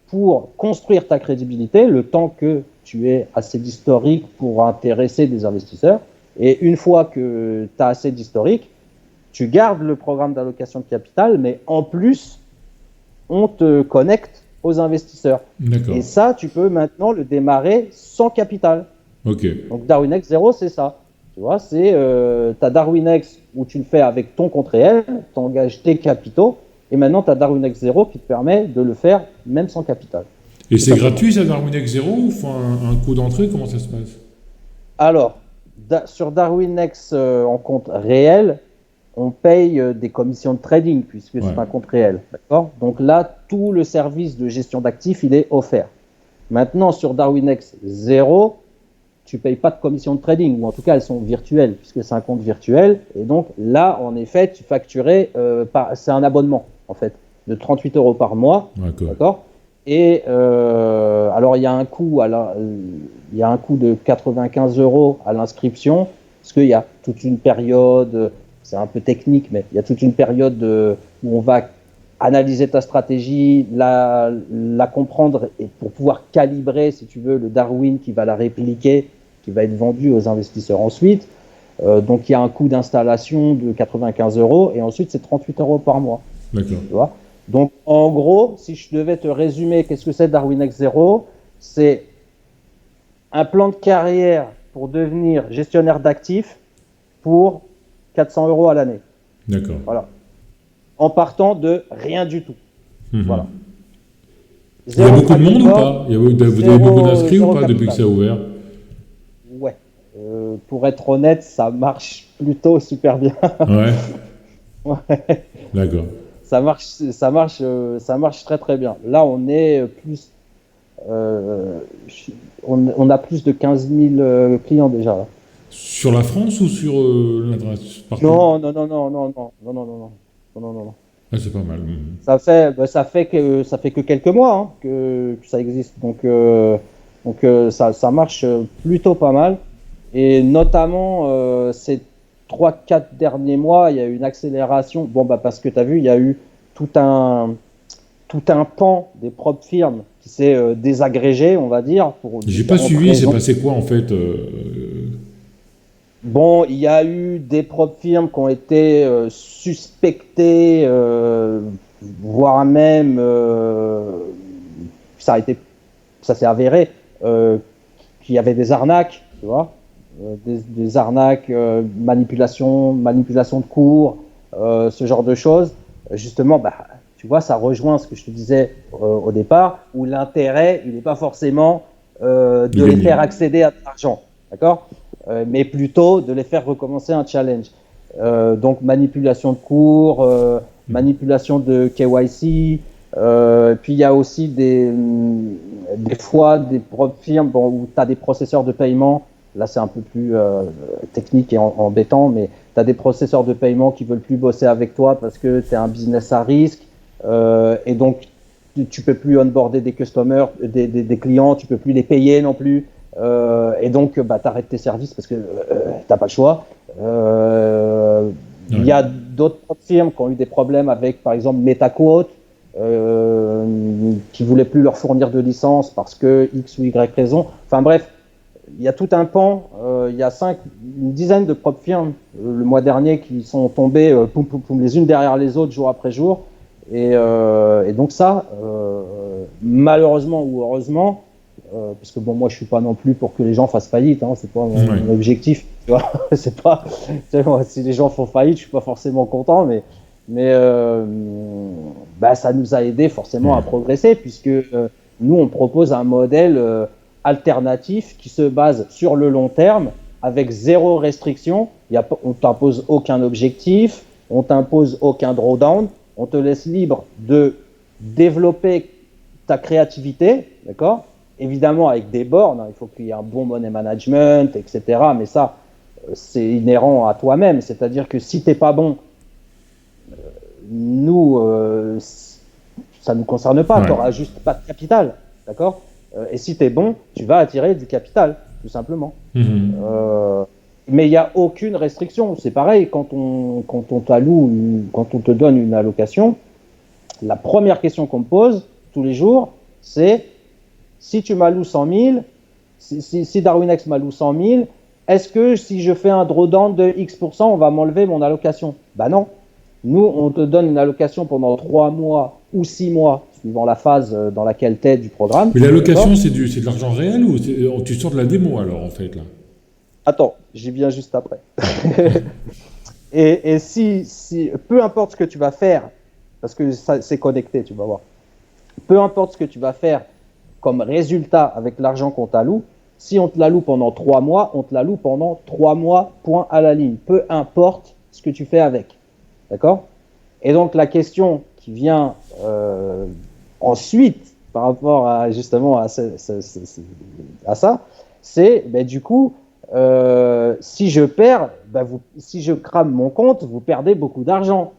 pour construire ta crédibilité, le temps que tu aies assez d'historique pour intéresser des investisseurs. Et une fois que tu as assez d'historique, tu gardes le programme d'allocation de capital, mais en plus, on te connecte aux investisseurs. D'accord. Et ça, tu peux maintenant le démarrer sans capital. Ok. Donc DarwinX 0, c'est ça. Tu vois, c'est ta DarwinX où tu le fais avec ton compte réel, tu engages tes capitaux, et maintenant tu as DarwinX 0 qui te permet de le faire même sans capital. Et c'est gratuit, ça, DarwinX 0 ou faut un coût d'entrée? Comment ça se passe? Alors, sur DarwinX en compte réel, on paye des commissions de trading puisque c'est un compte réel. D'accord ? Donc là, tout le service de gestion d'actifs, il est offert. Maintenant, sur DarwinX 0, tu ne payes pas de commission de trading, ou en tout cas, elles sont virtuelles, puisque c'est un compte virtuel. Et donc là, en effet, tu facturais, c'est un abonnement, en fait, de 38 € par mois. D'accord ? Et alors, il y a un coût de 95 € à l'inscription, parce qu'il y a toute une période, c'est un peu technique, mais il y a toute une période où on va analyser ta stratégie, la comprendre, et pour pouvoir calibrer, si tu veux, le Darwin qui va la répliquer, qui va être vendu aux investisseurs ensuite. Donc, il y a un coût d'installation de 95 €, et ensuite, c'est 38 € par mois. D'accord. Tu vois ? Donc, en gros, si je devais te résumer qu'est-ce que c'est DarwinX 0, c'est un plan de carrière pour devenir gestionnaire d'actifs pour 400 € à l'année. D'accord. Voilà. En partant de rien du tout. Voilà. Il y a beaucoup de monde ou pas? Vous avez beaucoup d'inscrits ou pas depuis que ça a ouvert? Ouais. Pour être honnête, ça marche plutôt super bien. Ouais. Ouais. D'accord. Ça marche très très bien. Là, on est plus, on a plus de 15 000 clients déjà. Là. Sur la France ou sur l'adresse partout? Non. Ah, c'est pas mal. Ça fait que quelques mois hein, que ça existe, donc ça marche plutôt pas mal. Et notamment ces 3-4 derniers mois, il y a eu une accélération. Bon, parce que tu as vu, il y a eu tout un pan des propres firmes qui s'est désagrégé, on va dire. J'ai pas suivi, c'est passé quoi en fait Bon, il y a eu des propres firmes qui ont été suspectées, voire même, ça s'est avéré, qu'il y avait des arnaques, tu vois. Des arnaques, manipulation de cours, ce genre de choses. Justement, tu vois, ça rejoint ce que je te disais au départ, où l'intérêt, il n'est pas forcément de les faire accéder à de l'argent, d'accord ? Mais plutôt de les faire recommencer un challenge. Donc, manipulation de cours, manipulation de KYC, puis il y a aussi des fois des propres firmes où tu as des processeurs de paiement. Là, c'est un peu plus technique et embêtant, mais tu as des processeurs de paiement qui ne veulent plus bosser avec toi parce que tu es un business à risque. Et donc, tu ne peux plus onboarder des customers, des clients, tu ne peux plus les payer non plus. Et donc, tu arrêtes tes services parce que tu n'as pas le choix. Il y a d'autres firmes qui ont eu des problèmes avec, par exemple, MetaQuote, qui ne voulaient plus leur fournir de licence parce que X ou Y raison. Enfin bref, il y a tout un pan, il y a une dizaine de propres firmes le mois dernier qui sont tombées les unes derrière les autres jour après jour. Et donc ça, malheureusement ou heureusement, parce que bon, moi je suis pas non plus pour que les gens fassent faillite, hein, c'est pas mon objectif, tu vois. C'est pas, si les gens font faillite, je suis pas forcément content, mais ça nous a aidé forcément à progresser, puisque nous on propose un modèle alternatif qui se base sur le long terme avec zéro restriction On t'impose aucun objectif, on t'impose aucun drawdown, on te laisse libre de développer ta créativité, d'accord? Évidemment avec des bornes, hein, il faut qu'il y ait un bon money management, etc. Mais ça, c'est inhérent à toi-même. C'est-à-dire que si tu n'es pas bon, nous, ça ne nous concerne pas, tu n'auras juste pas de capital, d'accord? Et si tu es bon, tu vas attirer du capital, tout simplement. Mais il n'y a aucune restriction. C'est pareil, quand on t'alloue, quand on te donne une allocation, la première question qu'on me pose tous les jours, c'est si tu m'alloues 100 000, si Darwinex m'alloue 100 000, est-ce que si je fais un drawdown de X%, on va m'enlever mon allocation? Bah non. Nous, on te donne une allocation pendant 3 mois ou 6 mois, suivant la phase dans laquelle tu es du programme. Mais l'allocation, c'est de l'argent réel ou tu sors de la démo alors en fait là? Attends, j'y viens juste après. et si, peu importe ce que tu vas faire, parce que ça, c'est connecté, tu vas voir. Peu importe ce que tu vas faire comme résultat avec l'argent qu'on t'alloue, si on te l'alloue pendant 3 mois, on te l'alloue pendant 3 mois, point à la ligne. Peu importe ce que tu fais avec. D'accord? Et donc, la question qui vient ensuite, par rapport à, justement à ça, c'est, du coup, si je perds, si je crame mon compte, vous perdez beaucoup d'argent.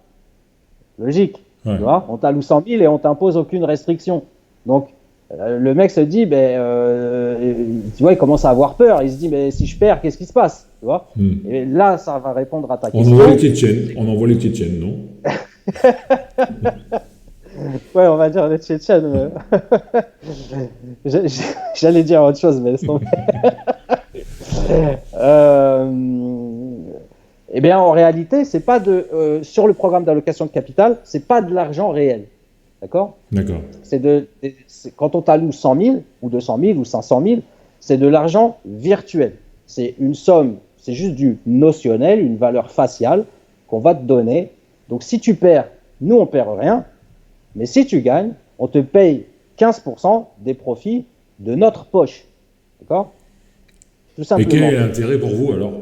Logique. Tu vois, on t'alloue 100 000 et on t'impose aucune restriction. Donc, le mec se dit, tu vois, il commence à avoir peur. Il se dit, si je perds, qu'est-ce qui se passe? Tu vois? Et là, ça va répondre à ta question. On envoie les Tchétchènes, non? Ouais, on va dire les Tchétchènes. J'allais dire autre chose, mais laisse tomber. Eh bien, en réalité, c'est pas sur le programme d'allocation de capital, c'est pas de l'argent réel. D'accord? D'accord. Quand on t'alloue 100 000 ou 200 000 ou 500 000, c'est de l'argent virtuel. C'est une somme, c'est juste du notionnel, une valeur faciale qu'on va te donner. Donc, si tu perds, nous, on perd rien. Mais si tu gagnes, on te paye 15% des profits de notre poche. D'accord? Tout simplement. Et quel est l'intérêt pour vous alors?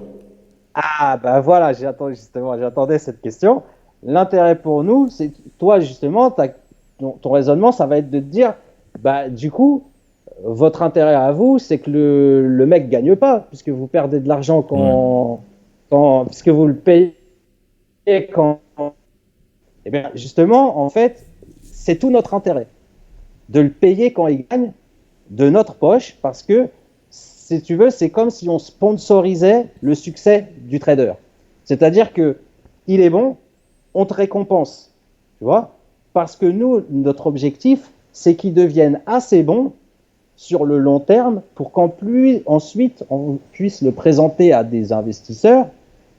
Ah, voilà, j'attendais cette question. L'intérêt pour nous, c'est toi, justement, ton raisonnement, ça va être de te dire, du coup, votre intérêt à vous, c'est que le mec gagne pas, puisque vous perdez de l'argent puisque vous le payez quand. Eh bien, justement, en fait, c'est tout notre intérêt de le payer quand il gagne de notre poche, parce que, si tu veux, c'est comme si on sponsorisait le succès du trader. C'est-à-dire que il est bon, on te récompense, tu vois, parce que nous, notre objectif, c'est qu'il devienne assez bon sur le long terme pour qu'ensuite on puisse le présenter à des investisseurs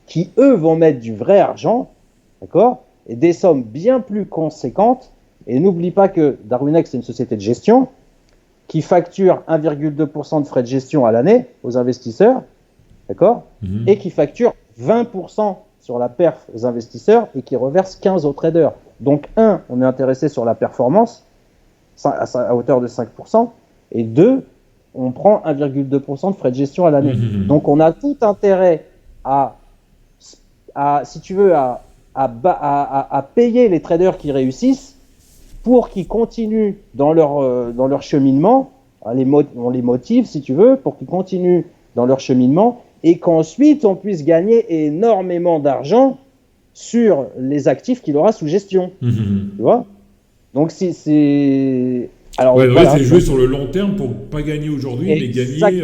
qui, eux, vont mettre du vrai argent, d'accord, et des sommes bien plus conséquentes. Et n'oublie pas que Darwinex, c'est une société de gestion qui facture 1,2% de frais de gestion à l'année aux investisseurs, d'accord, et qui facture 20% sur la perf aux investisseurs et qui reverse 15% aux traders. Donc, on est intéressé sur la performance à hauteur de 5%, et 2, on prend 1,2% de frais de gestion à l'année. Donc, on a tout intérêt si tu veux, à payer les traders qui réussissent pour qu'ils continuent dans leur cheminement. On les motive, si tu veux, pour qu'ils continuent dans leur cheminement et qu'ensuite on puisse gagner énormément d'argent sur les actifs qu'il aura sous gestion. Tu vois? Donc, alors, ouais, c'est jouer sur le long terme pour pas gagner aujourd'hui, mais gagner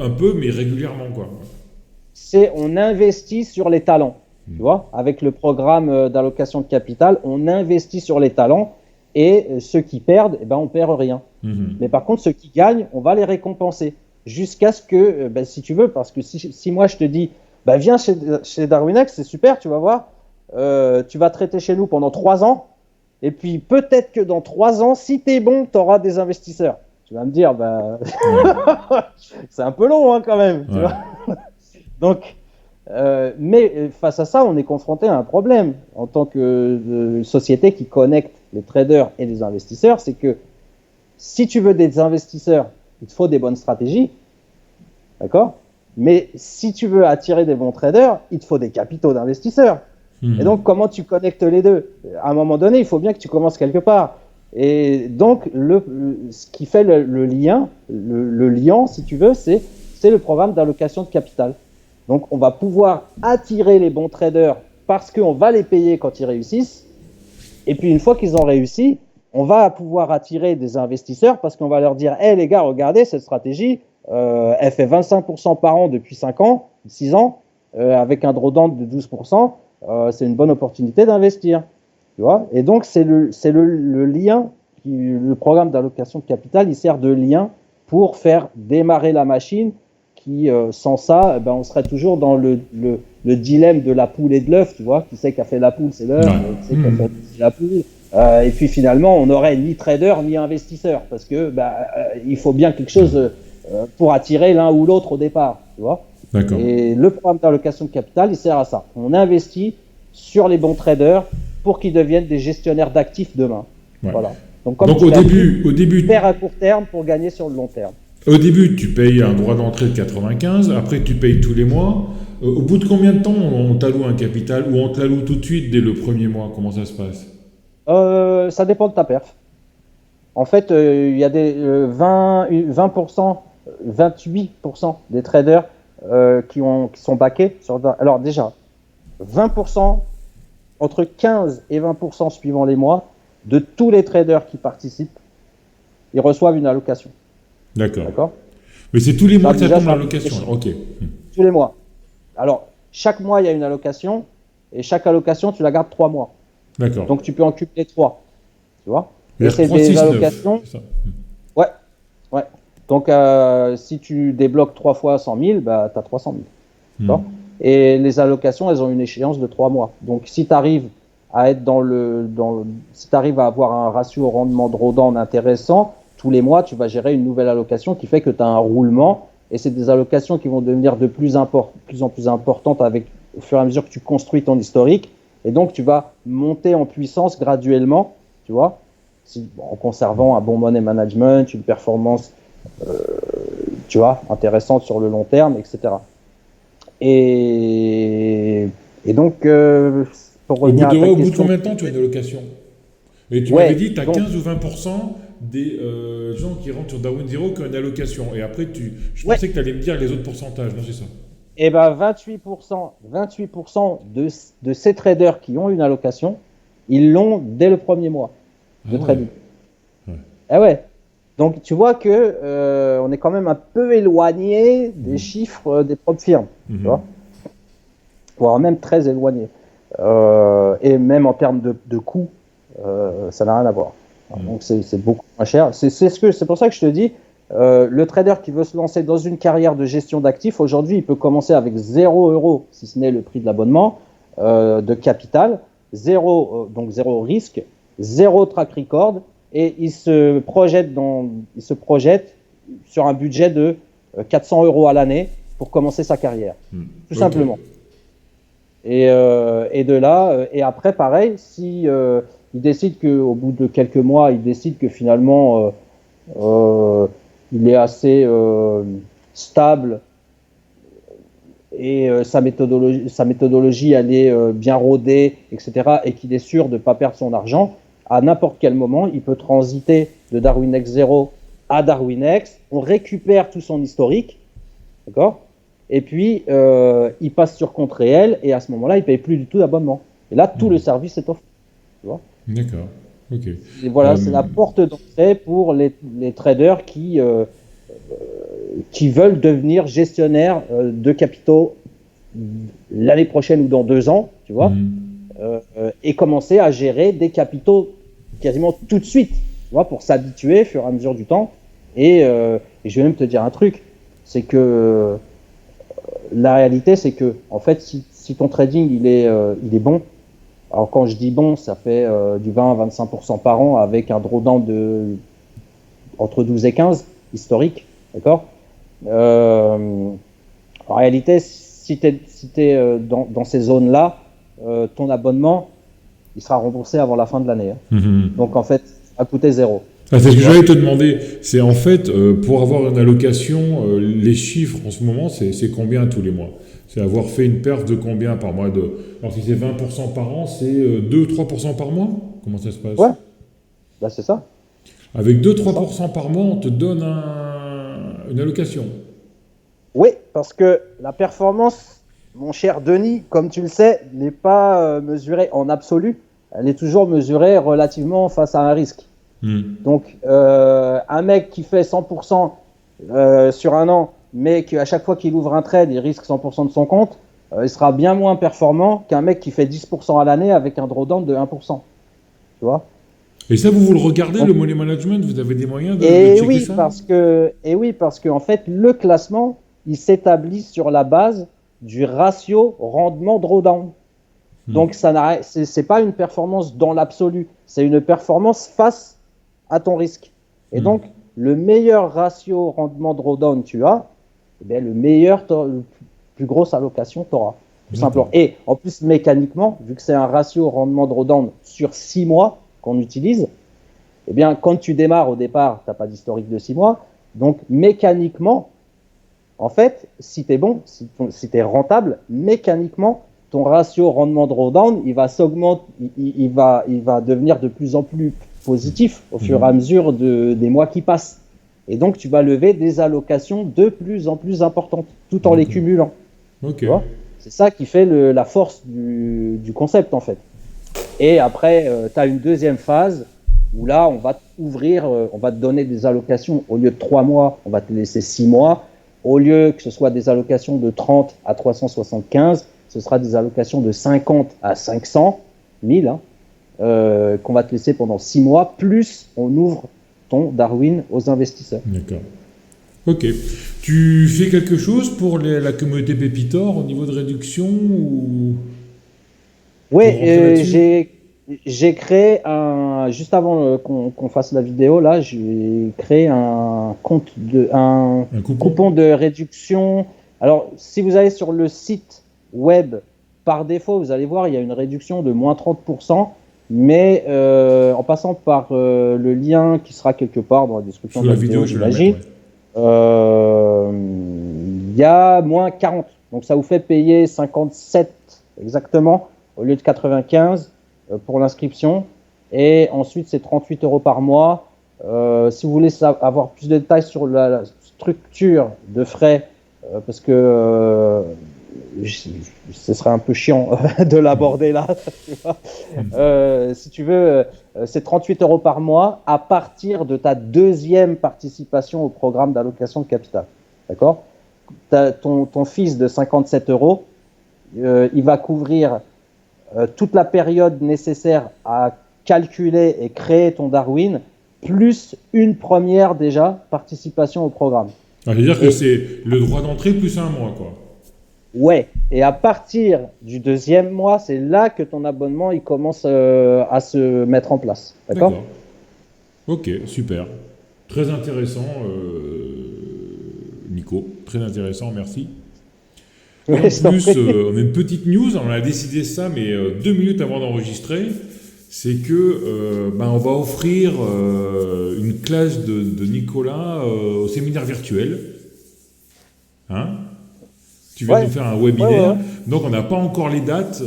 un peu, mais régulièrement, quoi. On investit sur les talents. Tu vois? Avec le programme d'allocation de capital, on investit sur les talents. Et ceux qui perdent, on perd rien. Mais par contre, ceux qui gagnent, on va les récompenser. Jusqu'à ce que, si tu veux, parce que si moi je te dis, viens chez Darwinex, c'est super, tu vas voir, tu vas traiter chez nous pendant 3 ans, et puis peut-être que dans 3 ans, si tu es bon, tu auras des investisseurs. Tu vas me dire, c'est un peu long quand même. Tu vois. Donc, mais face à ça, on est confronté à un problème en tant que société qui connecte les traders et les investisseurs, c'est que si tu veux des investisseurs, il te faut des bonnes stratégies, d'accord? Mais si tu veux attirer des bons traders, il te faut des capitaux d'investisseurs. Et donc, comment tu connectes les deux? À un moment donné, il faut bien que tu commences quelque part. Et donc, ce qui fait le lien, le liant, si tu veux, c'est le programme d'allocation de capital. Donc, on va pouvoir attirer les bons traders parce qu'on va les payer quand ils réussissent. Et puis, une fois qu'ils ont réussi, on va pouvoir attirer des investisseurs parce qu'on va leur dire « Hey les gars, regardez, cette stratégie, elle fait 25% par an depuis 5 ans, 6 ans, avec un drawdown de 12%. C'est une bonne opportunité d'investir. » Tu vois? Et donc, c'est le lien, le programme d'allocation de capital, il sert de lien pour faire démarrer la machine qui, sans ça, on serait toujours dans le dilemme de la poule et de l'œuf, tu vois? Qui sait qu'a fait la poule, c'est l'œuf, qui sait qu'a fait la poule. Et puis finalement, on n'aurait ni trader ni investisseur parce que il faut bien quelque chose pour attirer l'un ou l'autre au départ, tu vois? D'accord. Et le programme d'allocation de capital, il sert à ça. On investit sur les bons traders pour qu'ils deviennent des gestionnaires d'actifs demain. Ouais. Voilà. Donc au début, faire à court terme pour gagner sur le long terme. Au début, tu payes un droit d'entrée de 95, après tu payes tous les mois. Au bout de combien de temps on t'alloue un capital ou on te l'alloue tout de suite dès le premier mois? Comment ça se passe? Ça dépend de ta perf. En fait, il y a des 20%, 28% des traders qui sont backés. Alors déjà, 20%, entre 15 et 20% suivant les mois, de tous les traders qui participent, ils reçoivent une allocation. D'accord. Mais c'est tous les mois que ça tombe l'allocation. Ok. Tous les mois. Alors, chaque mois, il y a une allocation, et chaque allocation, tu la gardes 3 mois. D'accord. Donc, tu peux en cumuler 3. Tu vois? Et c'est 3, des 6, allocations. 9, Ouais. Donc, si tu débloques 3 fois 100 000, tu as 300 000. D'accord? Et les allocations, elles ont une échéance de 3 mois. Donc, si tu arrives à être si tu arrives à avoir un ratio rendement drawdown intéressant, tous les mois, tu vas gérer une nouvelle allocation qui fait que tu as un roulement. Et c'est des allocations qui vont devenir de plus en plus importantes au fur et à mesure que tu construis ton historique. Et donc, tu vas monter en puissance graduellement, tu vois, en conservant un bon money management, une performance, tu vois, intéressante sur le long terme, etc. Et donc, pour revenir à ta question... Au bout de combien de temps tu as une allocation? Et tu m'avais dit que tu as 15 ou 20% des gens qui rentrent sur Darwin Zero qui ont une allocation. Et après, je pensais que tu allais me dire les autres pourcentages, non, c'est ça? Eh bien, 28% de ces traders qui ont une allocation, ils l'ont dès le premier mois de trading. Ouais. Eh ouais. Donc, tu vois que on est quand même un peu éloigné des chiffres des propres firmes, tu vois, voire même très éloigné. Et même en termes de coûts, ça n'a rien à voir. Donc, c'est beaucoup moins cher. C'est pour ça que je te dis, le trader qui veut se lancer dans une carrière de gestion d'actifs, aujourd'hui, il peut commencer avec 0 €, si ce n'est le prix de l'abonnement, de capital, donc zéro risque, 0 track record, et il se projette sur un budget de 400 € à l'année pour commencer sa carrière, tout simplement. Et de là, et après, pareil, si il décide qu'au bout de quelques mois, il décide que finalement il est assez stable et sa méthodologie elle est bien rodée, etc., et qu'il est sûr de ne pas perdre son argent, à n'importe quel moment, il peut transiter de DarwinX 0 à DarwinX, on récupère tout son historique, d'accord, et puis il passe sur compte réel, et à ce moment-là, il ne paye plus du tout d'abonnement. Et là, tout le service est offert. Tu vois ? D'accord. Ok. Et voilà, c'est la porte d'entrée pour les traders qui veulent devenir gestionnaires de capitaux l'année prochaine ou dans 2 ans, tu vois, et commencer à gérer des capitaux quasiment tout de suite, tu vois, pour s'habituer au fur et à mesure du temps. Et je vais même te dire un truc, c'est que la réalité, c'est que en fait, si ton trading il est bon. Alors quand je dis bon, ça fait du 20 à 25% par an avec un drawdown entre 12 et 15 historique, d'accord. En réalité, si tu es dans ces zones-là, ton abonnement, il sera remboursé avant la fin de l'année. Donc en fait, ça a coûté 0. Ah, c'est ce que j'allais te demander. C'est en fait, pour avoir une allocation, les chiffres en ce moment, c'est combien tous les mois? C'est avoir fait une perf de combien par mois de... Alors si c'est 20% par an, c'est 2-3% par mois? Comment ça se passe? Ouais, bah c'est ça. Avec C'est ça. 2-3% par mois, on te donne une allocation. Oui, parce que la performance, mon cher Denis, comme tu le sais, n'est pas mesurée en absolu. Elle est toujours mesurée relativement face à un risque. Hmm. Donc, un mec qui fait 100% sur un an, mais qu'à chaque fois qu'il ouvre un trade, il risque 100% de son compte, il sera bien moins performant qu'un mec qui fait 10% à l'année avec un drawdown de 1%. Tu vois? Et ça, vous le regardez, Donc, le money management? Vous avez des moyens de checker ça? oui, parce que en fait, le classement, il s'établit sur la base du ratio rendement drawdown. Hmm. Donc, c'est pas une performance dans l'absolu, c'est une performance face à ton risque. Et Hmm. donc, le meilleur ratio rendement drawdown tu as, eh bien, le plus grosse allocation tu auras. Tout simplement. D'accord. Et en plus, mécaniquement, vu que c'est un ratio rendement drawdown sur 6 mois qu'on utilise, eh bien, quand tu démarres au départ, tu n'as pas d'historique de 6 mois. Donc, mécaniquement, en fait, si tu es bon, si tu es rentable, mécaniquement, ton ratio rendement drawdown, il va s'augmenter, il va devenir de plus en plus positif au fur et à Mhm. mesure des mois qui passent. Et donc, tu vas lever des allocations de plus en plus importantes, tout en les D'accord. cumulant. Ok. Tu vois? C'est ça qui fait la force du concept, en fait. Et après, tu as une deuxième phase où là, on va ouvrir, on va te donner des allocations. Au lieu de 3 mois, on va te laisser 6 mois. Au lieu que ce soit des allocations de 30 à 375, ce sera des allocations de 50 à 500 000 hein, qu'on va te laisser pendant 6 mois. Plus, on ouvre ton Darwin aux investisseurs. D'accord. Ok. Tu fais quelque chose pour la communauté Pépitor au niveau de réduction ou Oui, pour rentrer là-dessus? j'ai créé juste avant qu'on fasse la vidéo, là, j'ai créé un Un coupon? coupon de réduction. Alors, si vous allez sur le site web, par défaut, vous allez voir, il y a une réduction de moins 30%, mais en passant par le lien qui sera quelque part dans la description Sous de la la vidéo, vidéo, je vais la mettre, j'imagine, ouais. euh, il y a moins 40. Donc, ça vous fait payer 57 exactement au lieu de 95 pour l'inscription. Et ensuite, c'est 38 euros par mois. Si vous voulez avoir plus de détails sur la structure de frais, parce que ce serait un peu chiant de l'aborder là. Tu vois. Si tu veux, c'est 38 euros par mois à partir de ta deuxième participation au programme d'allocation de capital. D'accord? Ton fils de 57 euros, il va couvrir toute la période nécessaire à calculer et créer ton Darwin, plus une première déjà participation au programme. Alors, c'est-à-dire que Et c'est le droit d'entrée plus un mois, quoi. ouais, et à partir du deuxième mois, c'est là que ton abonnement il commence à se mettre en place. D'accord? D'accord. Ok, super. Très intéressant, Nico. Très intéressant, merci. Et en Ouais, je t'en plus, prie. on a une petite news, on a décidé ça, mais 2 minutes avant d'enregistrer, c'est que on va offrir une classe de Nicolas au séminaire virtuel. Hein? Tu viens de nous Ouais, faire un ouais, ouais, webinaire, ouais. donc on n'a pas encore les dates,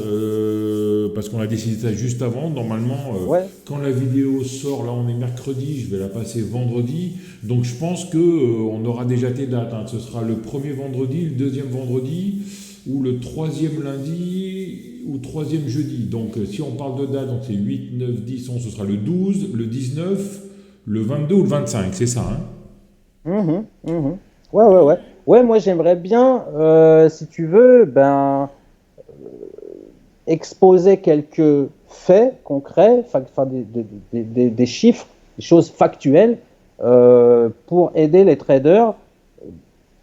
parce qu'on a décidé ça juste avant. Normalement, Ouais. quand la vidéo sort, là on est mercredi, je vais la passer vendredi, donc je pense que on aura déjà tes dates, hein. Ce sera le premier vendredi, le deuxième vendredi, ou le troisième lundi, ou troisième jeudi. Donc si on parle de date, donc c'est 8, 9, 10, 11, ce sera le 12, le 19, le 22 ou le 25, c'est ça, hein? Mhm, mhm. Ouais, ouais, ouais. Ouais, moi j'aimerais bien, si tu veux, exposer quelques faits concrets, enfin des chiffres, des choses factuelles, pour aider les traders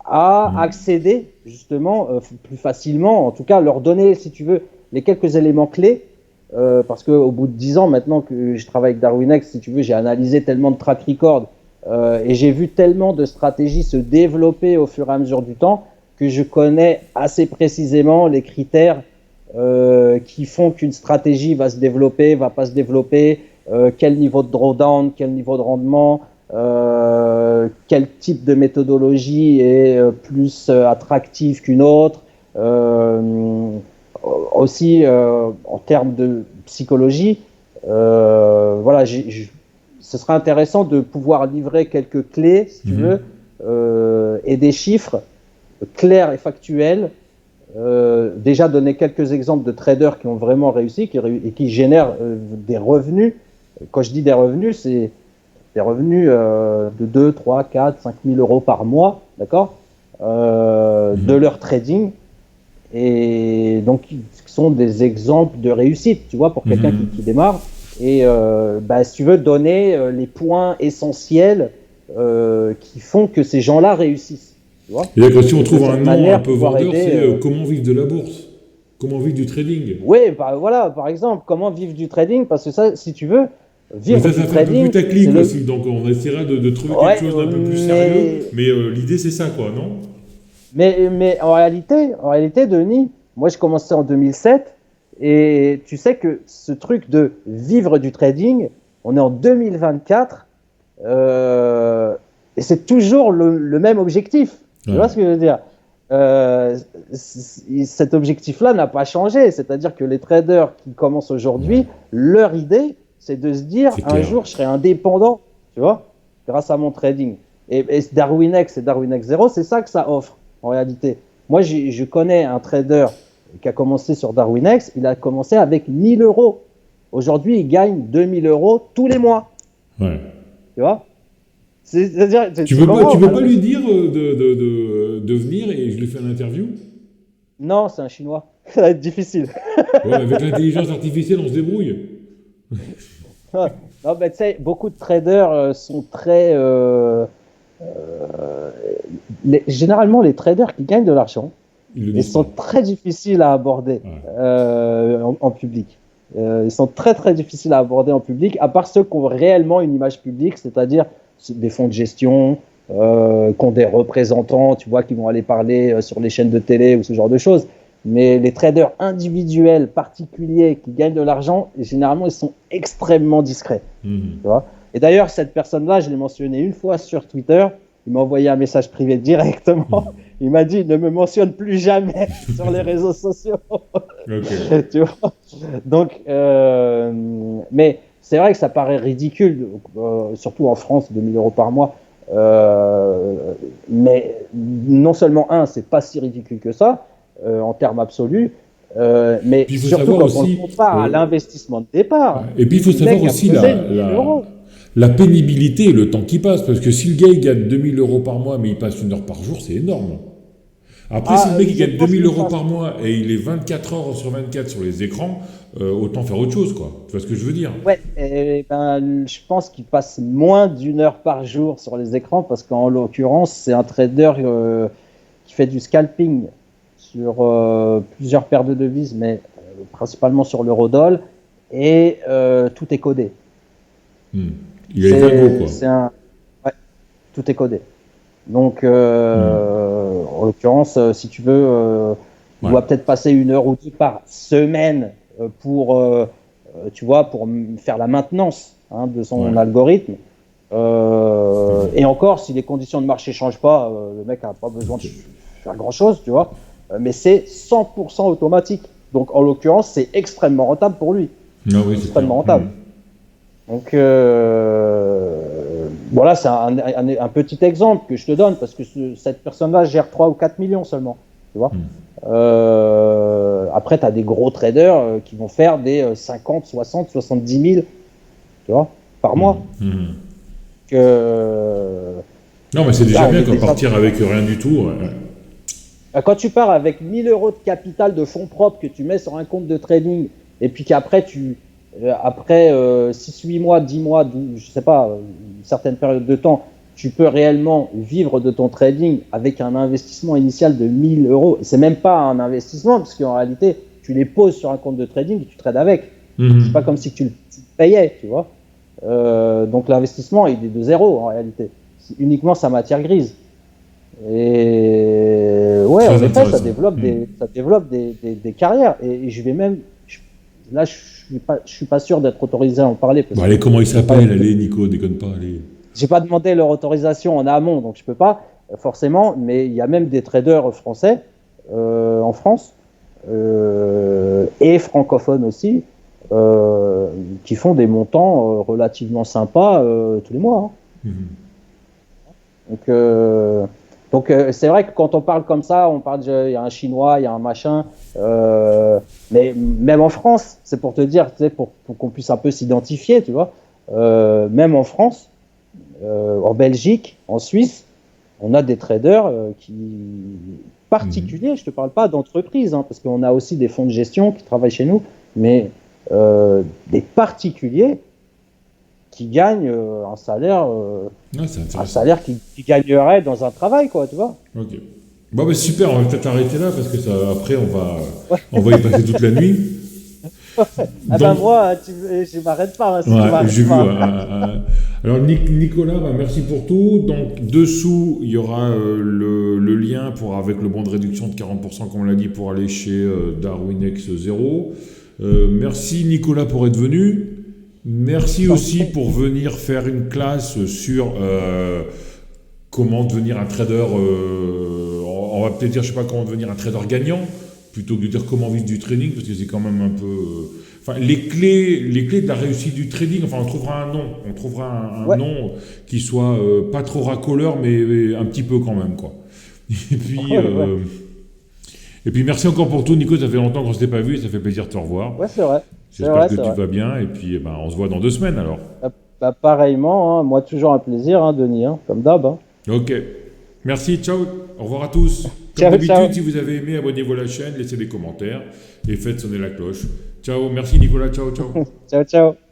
à Mhm. accéder justement plus facilement, en tout cas leur donner, si tu veux, les quelques éléments clés. Parce qu'au bout de 10 ans maintenant que je travaille avec DarwinX, si tu veux, j'ai analysé tellement de track records et j'ai vu tellement de stratégies se développer au fur et à mesure du temps que je connais assez précisément les critères qui font qu'une stratégie va se développer, va pas se développer, quel niveau de drawdown, quel niveau de rendement, quel type de méthodologie est plus attractif qu'une autre. Aussi, en termes de psychologie, voilà, ce serait intéressant de pouvoir livrer quelques clés, si tu veux, et des chiffres clairs et factuels. Déjà donner quelques exemples de traders qui ont vraiment réussi et qui génèrent des revenus. Quand je dis des revenus, c'est des revenus de 2, 3, 4, 5 000 euros par mois, d'accord, de leur trading. Et donc, ce sont des exemples de réussite, tu vois, pour quelqu'un qui démarre. Et si tu veux donner les points essentiels qui font que ces gens-là réussissent. Tu vois, et là, si on trouve un nom un peu vendeur, c'est comment vivre de la bourse, comment vivre du trading. Oui, voilà, par exemple, comment vivre du trading, parce que ça, si tu veux, vivre ça du fait trading... un peu putaclic aussi, donc on essaiera de trouver quelque chose d'un peu plus sérieux, mais l'idée c'est ça, quoi, non? Mais en réalité, Denis, moi je commençais en 2007, et tu sais que ce truc de vivre du trading, on est en 2024, et c'est toujours le même objectif. Tu vois ce que je veux dire? Cet objectif-là n'a pas changé. C'est-à-dire que les traders qui commencent aujourd'hui, leur idée, c'est de se dire un jour, je serai indépendant, tu vois, grâce à mon trading. Et DarwinX et DarwinX Zero, c'est ça que ça offre, en réalité. Moi, je connais un trader qui a commencé sur DarwinX. Il a commencé avec 1 000 euros. Aujourd'hui, il gagne 2 000 euros tous les mois. Ouais. Tu vois? C'est-à-dire, tu peux pas lui dire de venir et je lui fais une interview? Non, c'est un Chinois. Ça va être difficile. Ouais, avec l'intelligence artificielle, on se débrouille. Non, mais tu sais, beaucoup de traders sont très... généralement, les traders qui gagnent de l'argent, ils sont très difficiles à aborder en public. Ils sont très, très difficiles à aborder en public, à part ceux qui ont réellement une image publique, c'est-à-dire des fonds de gestion, qui ont des représentants, tu vois, qui vont aller parler sur les chaînes de télé ou ce genre de choses. Mais les traders individuels, particuliers, qui gagnent de l'argent, généralement, ils sont extrêmement discrets. Tu vois. Et d'ailleurs, cette personne-là, je l'ai mentionné une fois sur Twitter. Il m'a envoyé un message privé directement. Il m'a dit, ne me mentionne plus jamais sur les réseaux sociaux. Tu vois. Donc, mais c'est vrai que ça paraît ridicule, surtout en France, 2 000 euros par mois. Mais non seulement, c'est pas si ridicule que ça, en termes absolus, mais surtout quand on le compare à l'investissement de départ. Et puis il faut savoir aussi la pénibilité et le temps qui passe, parce que si le gars il gagne 2 000 euros par mois, mais il passe 1 heure par jour, c'est énorme. Après, si le mec il gagne 2 000 euros par mois et il est 24 heures sur 24 sur les écrans, autant faire autre chose, quoi. Tu vois ce que je veux dire? Ouais, je pense qu'il passe moins d'1 heure par jour sur les écrans, parce qu'en l'occurrence, c'est un trader qui fait du scalping sur plusieurs paires de devises, mais principalement sur l'eurodoll, et tout est codé. Il est dingo, quoi. Ouais, tout est codé. Donc, en l'occurrence, si tu veux, il doit peut-être passer 1 heure ou 2 par semaine pour, tu vois, pour faire la maintenance de son algorithme. Et encore, si les conditions de marché ne changent pas, le mec n'a pas besoin de faire grand-chose, tu vois. Mais c'est 100% automatique. Donc, en l'occurrence, c'est extrêmement rentable pour lui. Ah oui, c'est extrêmement rentable. Donc, voilà, c'est un petit exemple que je te donne, parce que cette personne-là gère 3 ou 4 millions seulement. Tu vois. Après, tu as des gros traders qui vont faire des 50, 60, 70 000, tu vois, par mois. Non, mais c'est déjà bien qu'en partir avec rien du tout. Quand tu pars avec 1 000 euros de capital de fonds propres que tu mets sur un compte de trading, et puis qu'après, après 6-8 mois, 10 mois, 12, je sais pas, une certaine période de temps, tu peux réellement vivre de ton trading avec un investissement initial de 1 000 euros. C'est même pas un investissement, parce qu'en réalité, tu les poses sur un compte de trading et tu trades avec. C'est pas comme si tu le payais, tu vois. Donc l'investissement, il est de 0 en réalité. C'est uniquement sa matière grise. Et ouais, en effet, ça développe des carrières. Et je vais même, là, je je suis pas sûr d'être autorisé à en parler. Parce Bon, que allez, comment il s'appelle? Allez, Nico, déconne pas, allez. j'ai pas demandé leur autorisation en amont, donc je peux pas forcément. Mais il y a même des traders français en France et francophones aussi qui font des montants relativement sympas tous les mois. Hein. Donc c'est vrai que quand on parle comme ça, on parle il y a un Chinois, il y a un machin, mais même en France, c'est pour te dire, tu sais, pour qu'on puisse un peu s'identifier, tu vois, même en France, en Belgique, en Suisse, on a des traders qui particuliers, je te parle pas d'entreprise, hein, parce qu'on a aussi des fonds de gestion qui travaillent chez nous, mais des particuliers qui gagnent un salaire, qui gagnerait dans un travail, quoi, tu vois. Ok. Bon, bah super, on va peut-être arrêter là parce que ça, après, on va y passer toute la nuit. Ah ben moi, je m'arrête pas. Hein, si ouais, j'ai vu. Alors Nicolas, bah, merci pour tout. Donc dessous, il y aura le lien avec le bon de réduction de 40%, comme on l'a dit, pour aller chez Darwinex 0. Merci Nicolas pour être venu. Merci aussi pour venir faire une classe sur comment devenir un trader. On va peut-être dire, je sais pas, comment devenir un trader gagnant, plutôt que de dire comment vivre du trading, parce que c'est quand même un peu. Enfin, les clés de la réussite du trading. Enfin, on trouvera un nom. On trouvera un nom qui soit pas trop racoleur, mais un petit peu quand même, quoi. Et puis. Et puis merci encore pour tout, Nico. Ça fait longtemps qu'on ne s'était pas vu et ça fait plaisir de te revoir. Ouais, c'est vrai. J'espère que tu vas bien et puis on se voit dans 2 semaines alors. Pareillement, hein, moi toujours un plaisir, hein, Denis, hein, comme d'hab. Hein. Ok. Merci, ciao. Au revoir à tous. Comme Ciao, d'habitude, ciao. si vous avez aimé, abonnez-vous à la chaîne, laissez des commentaires et faites sonner la cloche. Ciao. Merci Nicolas. Ciao, ciao. Ciao, ciao.